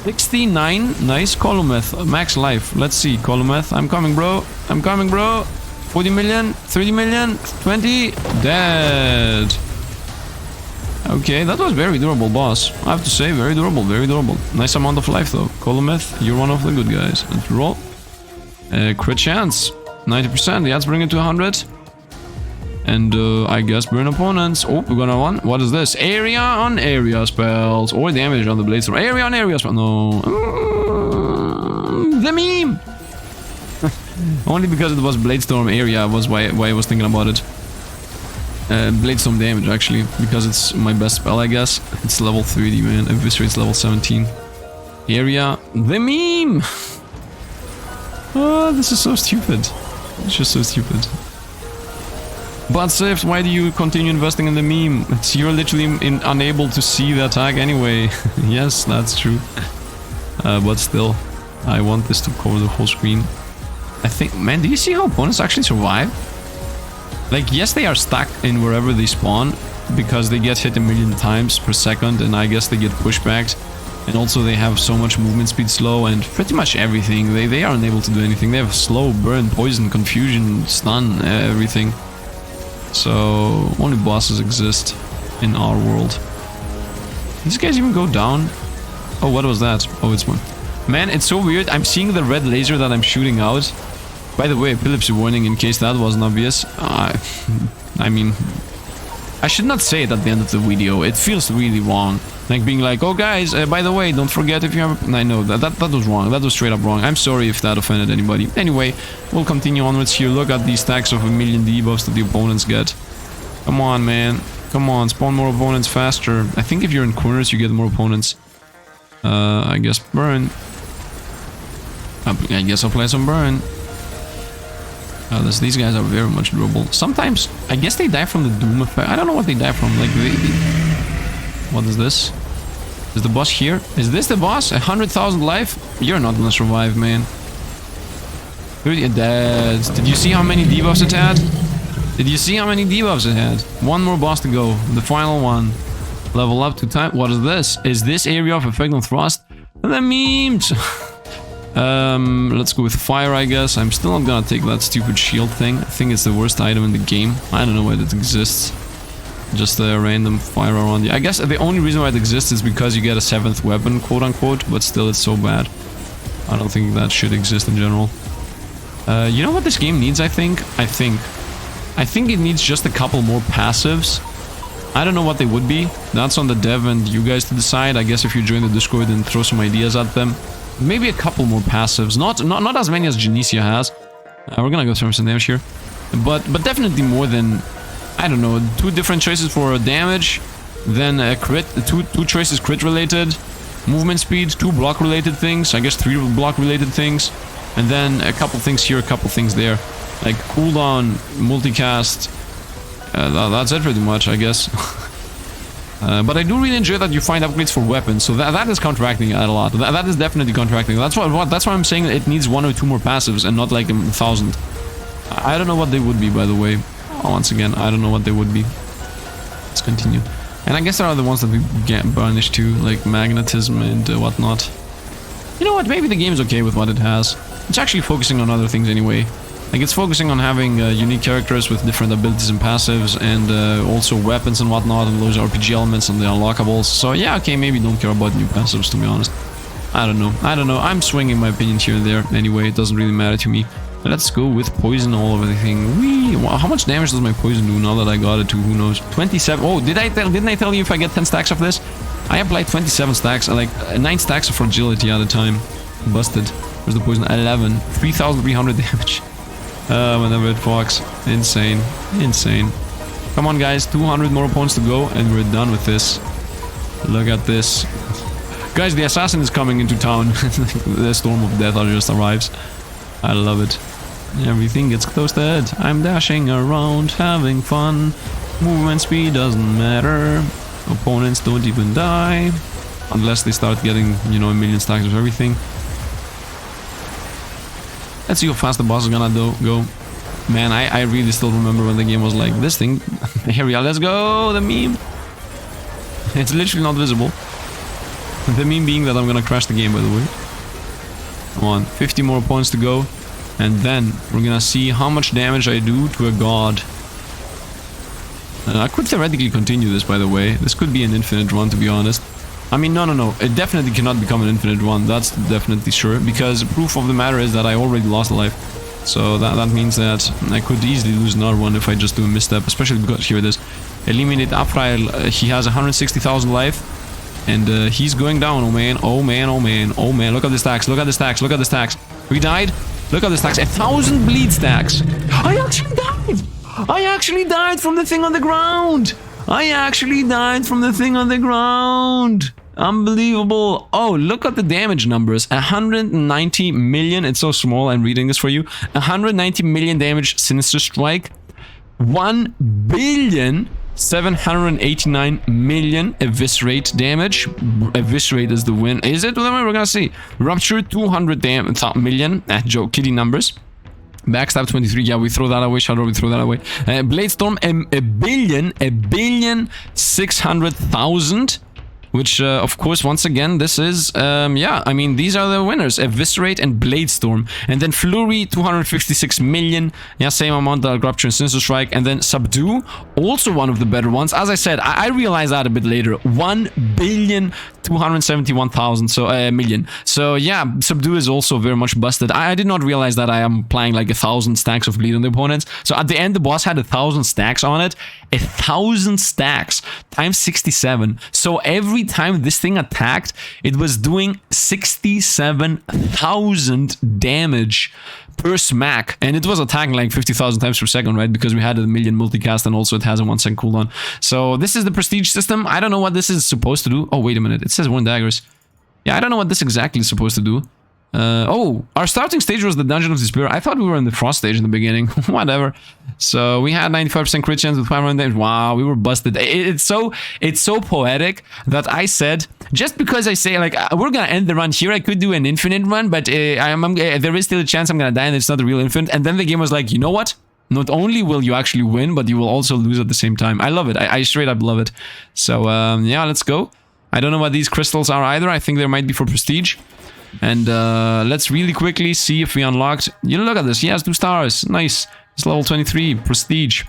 69, nice. Konope, max life. Let's see, Konope. I'm coming, bro. I'm coming, bro. 40 million, 30 million, 20, dead. Okay, that was very durable, boss. I have to say, very durable, very durable. Nice amount of life, though. Konope, you're one of the good guys. Let's roll. Crit chance. 90%, yeah, let's bring it to 100. And I guess burn opponents. Oh, we're gonna one. What is this? Area on area spells. Or damage on the blades. Area on area spells. No. The meme! Only because it was Bladestorm area was why I was thinking about it. Bladestorm damage, actually. Because it's my best spell, I guess. It's level 30, man. Eviscerate's level 17. Area. The meme! Oh, this is so stupid. It's just so stupid. But Sifd, why do you continue investing in the meme? You're literally unable to see the attack anyway. Yes, that's true. But still, I want this to cover the whole screen. I think, man, do you see how opponents actually survive? Like, yes, they are stuck in wherever they spawn, because they get hit a million times per second, and I guess they get pushbacked. And also they have so much movement speed slow and pretty much everything. They are unable to do anything. They have slow, burn, poison, confusion, stun, everything. So only bosses exist in our world. These guys even go down? Oh, what was that? Oh, it's one. Man, it's so weird. I'm seeing the red laser that I'm shooting out. By the way, epilepsy warning in case that wasn't obvious. I mean, I should not say it at the end of the video. It feels really wrong. Like being like, oh guys, by the way, don't forget if you have... I know, that was wrong. That was straight up wrong. I'm sorry if that offended anybody. Anyway, we'll continue onwards here. Look at these stacks of 1,000,000 debuffs that the opponents get. Come on, man. Come on, spawn more opponents faster. I think if you're in corners, you get more opponents. I guess burn. I guess I'll play some burn. These guys are very much durable. Sometimes, I guess they die from the doom effect. I don't know what they die from. Like, what is this? Is the boss here? Is this the boss? 100,000 life? You're not gonna survive, man. You're dead. Did you see how many debuffs it had? Did you see how many debuffs it had? One more boss to go. The final one. Level up to time. What is this? Is this area of effect on thrust? The memes! Let's go with fire, I guess. I'm still not gonna take that stupid shield thing. I think it's the worst item in the game. I don't know why it exists. Just a random fire around you. I guess the only reason why it exists is because you get a 7th weapon, quote unquote, but still it's so bad. I don't think that should exist in general. You know what this game needs, I think? I think it needs just a couple more passives. I don't know what they would be. That's on the dev and you guys to decide. I guess if you join the Discord and throw some ideas at them. Maybe a couple more passives. Not as many as Genesia has. We're gonna go through some damage here. But definitely more than... I don't know, 2 different choices for damage Then crit, two choices crit related. Movement speed, 2 block related things. I guess 3 block related things. And then a couple things here, a couple things there. Like cooldown, multicast. That's it pretty much, I guess. But I do really enjoy that you find upgrades for weapons, so that is counteracting it a lot. That is definitely counteracting. That's why I'm saying it needs 1 or 2 more passives and not like 1,000. I don't know what they would be, by the way. Once again, I don't know what they would be. Let's continue. And I guess there are the ones that we get banished too, like magnetism and whatnot. You know what? Maybe the game's okay with what it has. It's actually focusing on other things anyway. Like, it's focusing on having unique characters with different abilities and passives, and also weapons and whatnot, and those RPG elements and the unlockables. So yeah, okay, maybe don't care about new passives, to be honest. I don't know. I'm swinging my opinions here and there. Anyway, it doesn't really matter to me. Let's go with poison all over everything. Whee! Wow, how much damage does my poison do now that I got it to? Who knows? 27. Oh, didn't I tell you if I get 10 stacks of this? I applied 27 stacks, like 9 stacks of fragility at a time. Busted. Where's the poison? 11. 3,300 damage. Whenever it fucks. Insane. Insane. Come on, guys. 200 more opponents to go, and we're done with this. Look at this. Guys, the assassin is coming into town. The storm of death just arrives. I love it. Everything gets toasted. I'm dashing around, having fun. Movement speed doesn't matter. Opponents don't even die. Unless they start getting, you know, a million stacks of everything. Let's see how fast the boss is gonna go. Man, I really still remember when the game was like, this thing. Here we are, let's go, the meme. It's literally not visible. The meme being that I'm gonna crash the game, by the way. Come on, 50 more points to go. And then we're gonna see how much damage I do to a god. I could theoretically continue this, by the way. This could be an infinite run, to be honest. I mean, no. It definitely cannot become an infinite run. That's definitely sure. Because proof of the matter is that I already lost a life. So that means that I could easily lose another one if I just do a misstep. Especially because, here it is. Eliminate Afrail. He has 160,000 life. And he's going down, oh man, oh man, oh man, oh man. Look at the stacks, look at the stacks, look at the stacks. We died. Look at the stacks. 1,000 bleed stacks. I actually died. I actually died from the thing on the ground. I actually died from the thing on the ground. Unbelievable. Oh, look at the damage numbers. 190 million. It's so small. I'm reading this for you. 190 million damage Sinister Strike. 1 billion 789 million eviscerate damage. Eviscerate is the win. Is it? Well, we're gonna see. Rupture 200 million. Joke, kitty numbers. Backstab 23. Yeah, we throw that away. Shadow, we throw that away. Blade Storm, a billion 600,000. Which, of course, once again, this is, yeah, I mean, these are the winners. Eviscerate and Blade Storm. And then Flurry, 256 million. Yeah, same amount that Rupture and Sinister Strike. And then Subdue, also one of the better ones. As I said, I realized that a bit later. 1,271,000, so, million. So, yeah, Subdue is also very much busted. I did not realize that I am applying like 1,000 stacks of bleed on the opponents. So, at the end, the boss had 1,000 stacks on it. 1,000 stacks times 67. So, every time this thing attacked, it was doing 67,000 damage per smack, and it was attacking like 50,000 times per second, right? Because we had a million multicast, and also it has a 1 second cooldown. So this is the prestige system. I don't know what this is supposed to do. Oh, wait a minute, it says 1 daggers. Yeah, I don't know what this exactly is supposed to do. Oh, our starting stage was the Dungeon of Despair. I thought we were in the Frost stage in the beginning. Whatever. So we had 95% crit chance with 500 damage. Wow, we were busted. It's so poetic that I said, just because I say like we're gonna end the run here, I could do an infinite run, but there is still a chance I'm gonna die and it's not a real infinite. And then the game was like, you know what? Not only will you actually win, but you will also lose at the same time. I love it. I straight up love it. So yeah, let's go. I don't know what these crystals are either. I think they might be for prestige. And let's really quickly see if we unlocked. You look at this. He has 2 stars. Nice. It's level 23. Prestige.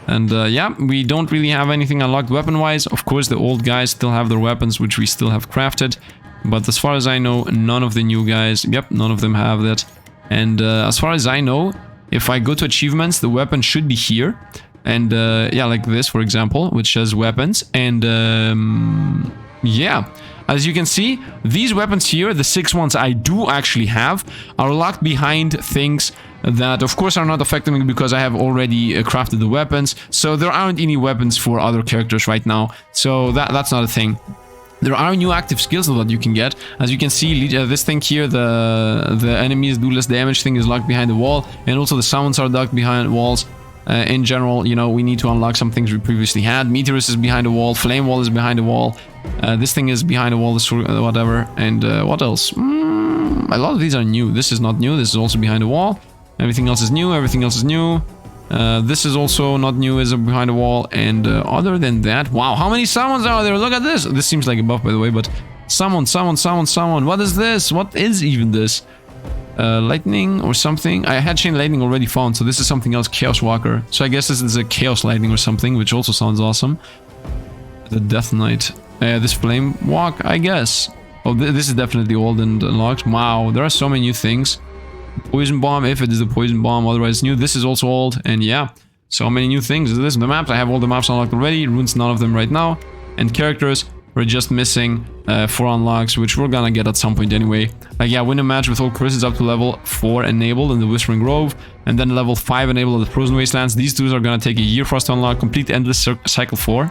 And yeah, we don't really have anything unlocked weapon-wise. Of course, the old guys still have their weapons, which we still have crafted. But as far as I know, none of the new guys... Yep, none of them have that. And as far as I know, if I go to achievements, the weapon should be here. And yeah, like this, for example, which says weapons. And yeah... as you can see, these weapons here, the 6 ones I do actually have, are locked behind things that of course are not affecting me because I have already crafted the weapons. So there aren't any weapons for other characters right now, so that's not a thing. There are new active skills that you can get. As you can see, this thing here, the enemies do less damage thing, is locked behind the wall, and also the summons are locked behind walls. In general, you know, we need to unlock some things we previously had. Meteorus is behind the wall, Flame Wall is behind the wall, this thing is behind the wall, this whatever, and what else? A lot of these are new. This is not new, this is also behind the wall. Everything else is new, everything else is new. This is also not new, is behind the wall, and other than that, wow, how many summons are there? Look at this! This seems like a buff, by the way, but summon, what is this? What is even this? Lightning or something. I had chain lightning already found, so this is something else. Chaos Walker. So I guess this is a chaos lightning or something, which also sounds awesome. The Death Knight. This flame walk, I guess. Oh, this is definitely old and unlocked. Wow, there are so many new things. Poison bomb, if it is a poison bomb, otherwise new. This is also old, and yeah, so many new things. This is the maps. I have all the maps unlocked already. Runes, none of them right now. And characters, we're just missing 4 unlocks, which we're gonna get at some point anyway. Like, yeah, win a match with all curses up to level 4 enabled in the Whispering Grove, and then level 5 enabled in the Frozen Wastelands. These 2 are gonna take a year for us to unlock. Complete Endless Cycle 4.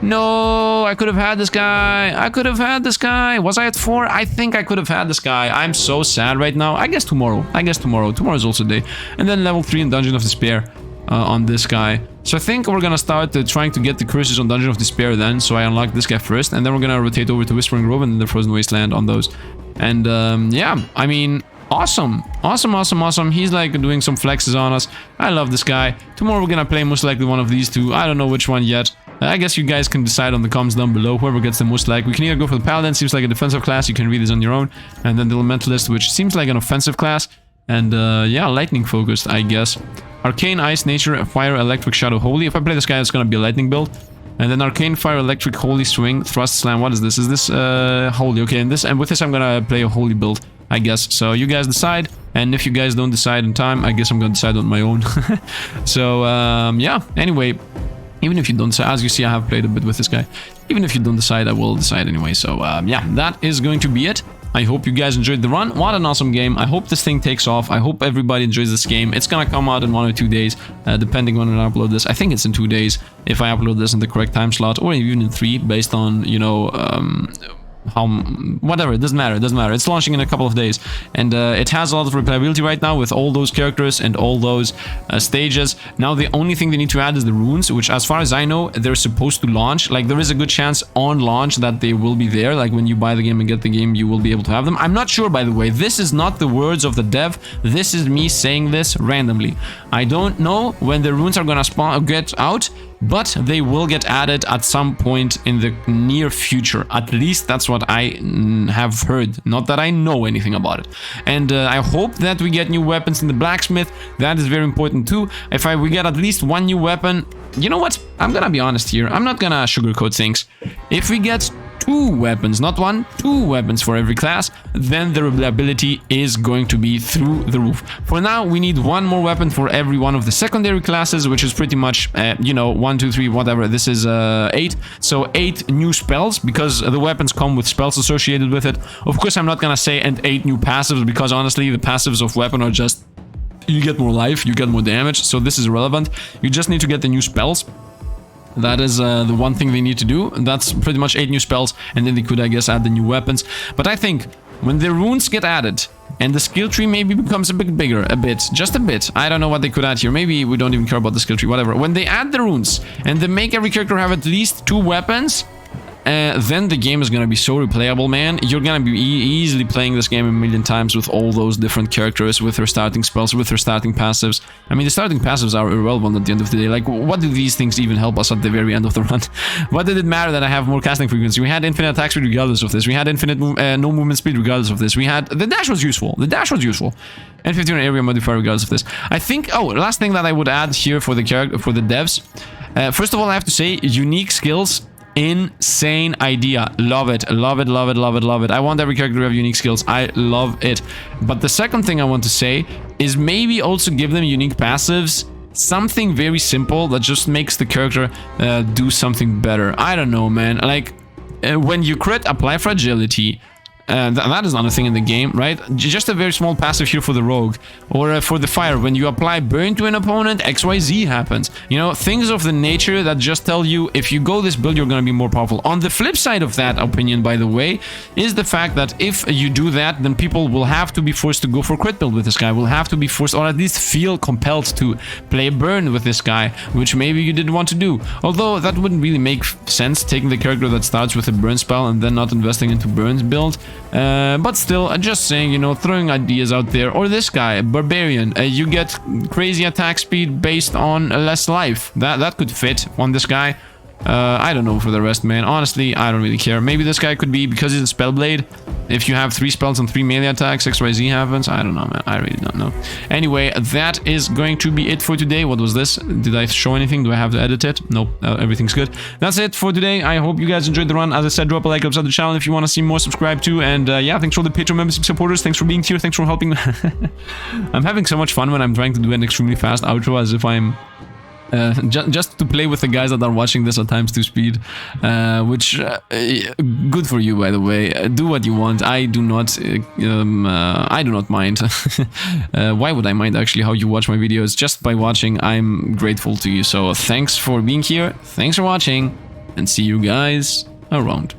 No, I could have had this guy. I could have had this guy. Was I at 4? I think I could have had this guy. I'm so sad right now. I guess tomorrow. Tomorrow is also a day. And then level 3 in Dungeon of Despair on this guy. So I think we're gonna start trying to get the curses on Dungeon of Despair then. So I unlock this guy first, and then we're gonna rotate over to Whispering Grove and the Frozen Wasteland on those. And yeah, I mean, awesome. He's like doing some flexes on us. I love this guy. Tomorrow we're gonna play most likely one of these 2. I don't know which one yet. I guess you guys can decide on the comments down below, whoever gets the most like. We can either go for the Paladin, seems like a defensive class, you can read this on your own, and then the Elementalist, which seems like an offensive class, and yeah, lightning focused, I guess. Arcane, Ice, Nature, Fire, Electric, Shadow, Holy. If I play this guy, it's gonna be a lightning build. And then Arcane, Fire, Electric, Holy, Swing, Thrust, Slam. What is this? Is this Holy? Okay, and with this I'm gonna play a Holy build, I guess. So you guys decide, and if you guys don't decide in time, I guess I'm gonna decide on my own. So yeah, anyway, even if you don't decide, as you see, I have played a bit with this guy. Even if you don't decide, I will decide anyway. So yeah, that is going to be it. I hope you guys enjoyed the run. What an awesome game. I hope this thing takes off. I hope everybody enjoys this game. It's gonna come out in 1 or 2 days, depending on when I upload this. I think it's in 2 days if I upload this in the correct time slot, or even in 3, based on, you know, whatever, it doesn't matter. It's launching in a couple of days, and it has a lot of replayability right now with all those characters and all those stages. Now the only thing they need to add is the runes, which as far as I know, they're supposed to launch. Like, there is a good chance on launch that they will be there. Like, when you buy the game and get the game, you will be able to have them. I'm not sure, by the way. This is not the words of the dev. This is me saying this randomly. I don't know when the runes are gonna get out, but they will get added at some point in the near future. At least that's what I have heard. Not that I know anything about it. And I hope that we get new weapons in the blacksmith. That is very important too. If we get at least 1 new weapon, you know what? I'm gonna be honest here. I'm not gonna sugarcoat things. If we get 2 weapons, not 1, 2 weapons for every class, then the reliability is going to be through the roof. For now, we need 1 more weapon for every one of the secondary classes, which is pretty much, you know, 1, 2, 3, whatever. This is 8. So 8 new spells, because the weapons come with spells associated with it. Of course, I'm not gonna say and 8 new passives, because honestly, the passives of weapon are just, you get more life, you get more damage, so this is irrelevant. You just need to get the new spells. That is the one thing they need to do. That's pretty much 8 new spells, and then they could, I guess, add the new weapons. But I think when the runes get added, and the skill tree maybe becomes a bit bigger, just a bit. I don't know what they could add here. Maybe we don't even care about the skill tree, whatever. When they add the runes, and they make every character have at least 2 weapons, then the game is gonna be so replayable, man. You're gonna be easily playing this game a million times with all those different characters, with their starting spells, with their starting passives. I mean, the starting passives are irrelevant at the end of the day. Like, what do these things even help us at the very end of the run? What did it matter that I have more casting frequency? We had infinite attack speed regardless of this. We had infinite no movement speed regardless of this. We had... the dash was useful. And 15 area modifier regardless of this. I think... oh, last thing that I would add here for the devs. First of all, I have to say, unique skills... insane idea. Love it. I want every character to have unique skills. I love it. But the second thing I want to say is maybe also give them unique passives. Something very simple that just makes the character do something better. I don't know, man. Like, when you crit, apply fragility. That is another thing in the game, right? Just a very small passive here for the rogue. Or for the fire, when you apply burn to an opponent, XYZ happens. You know, things of the nature that just tell you if you go this build, you're going to be more powerful. On the flip side of that opinion, by the way, is the fact that if you do that, then people will have to be forced to go for crit build with this guy. Will have to be forced, or at least feel compelled to play burn with this guy, which maybe you didn't want to do. Although that wouldn't really make sense, taking the character that starts with a burn spell and then not investing into burns build. But still, just saying, you know, throwing ideas out there. Or this guy, Barbarian, you get crazy attack speed based on less life. That could fit on this guy. I don't know for the rest, man. Honestly, I don't really care. Maybe this guy could be, because he's a Spellblade, if you have 3 spells and 3 melee attacks, XYZ happens. I don't know, man. I really don't know. Anyway, that is going to be it for today. What was this? Did I show anything? Do I have to edit it? Nope. Everything's good. That's it for today. I hope you guys enjoyed the run. As I said, drop a like, subscribe to the channel if you want to see more, subscribe too. And yeah, thanks for the Patreon membership supporters. Thanks for being here. Thanks for helping. I'm having so much fun when I'm trying to do an extremely fast outro, as if I'm... just to play with the guys that are watching this at ×2 speed, which good for you, by the way. Do what you want. I do not mind. Why would I mind actually how you watch my videos? Just by watching, I'm grateful to you. So thanks for being here. Thanks for watching, and see you guys around.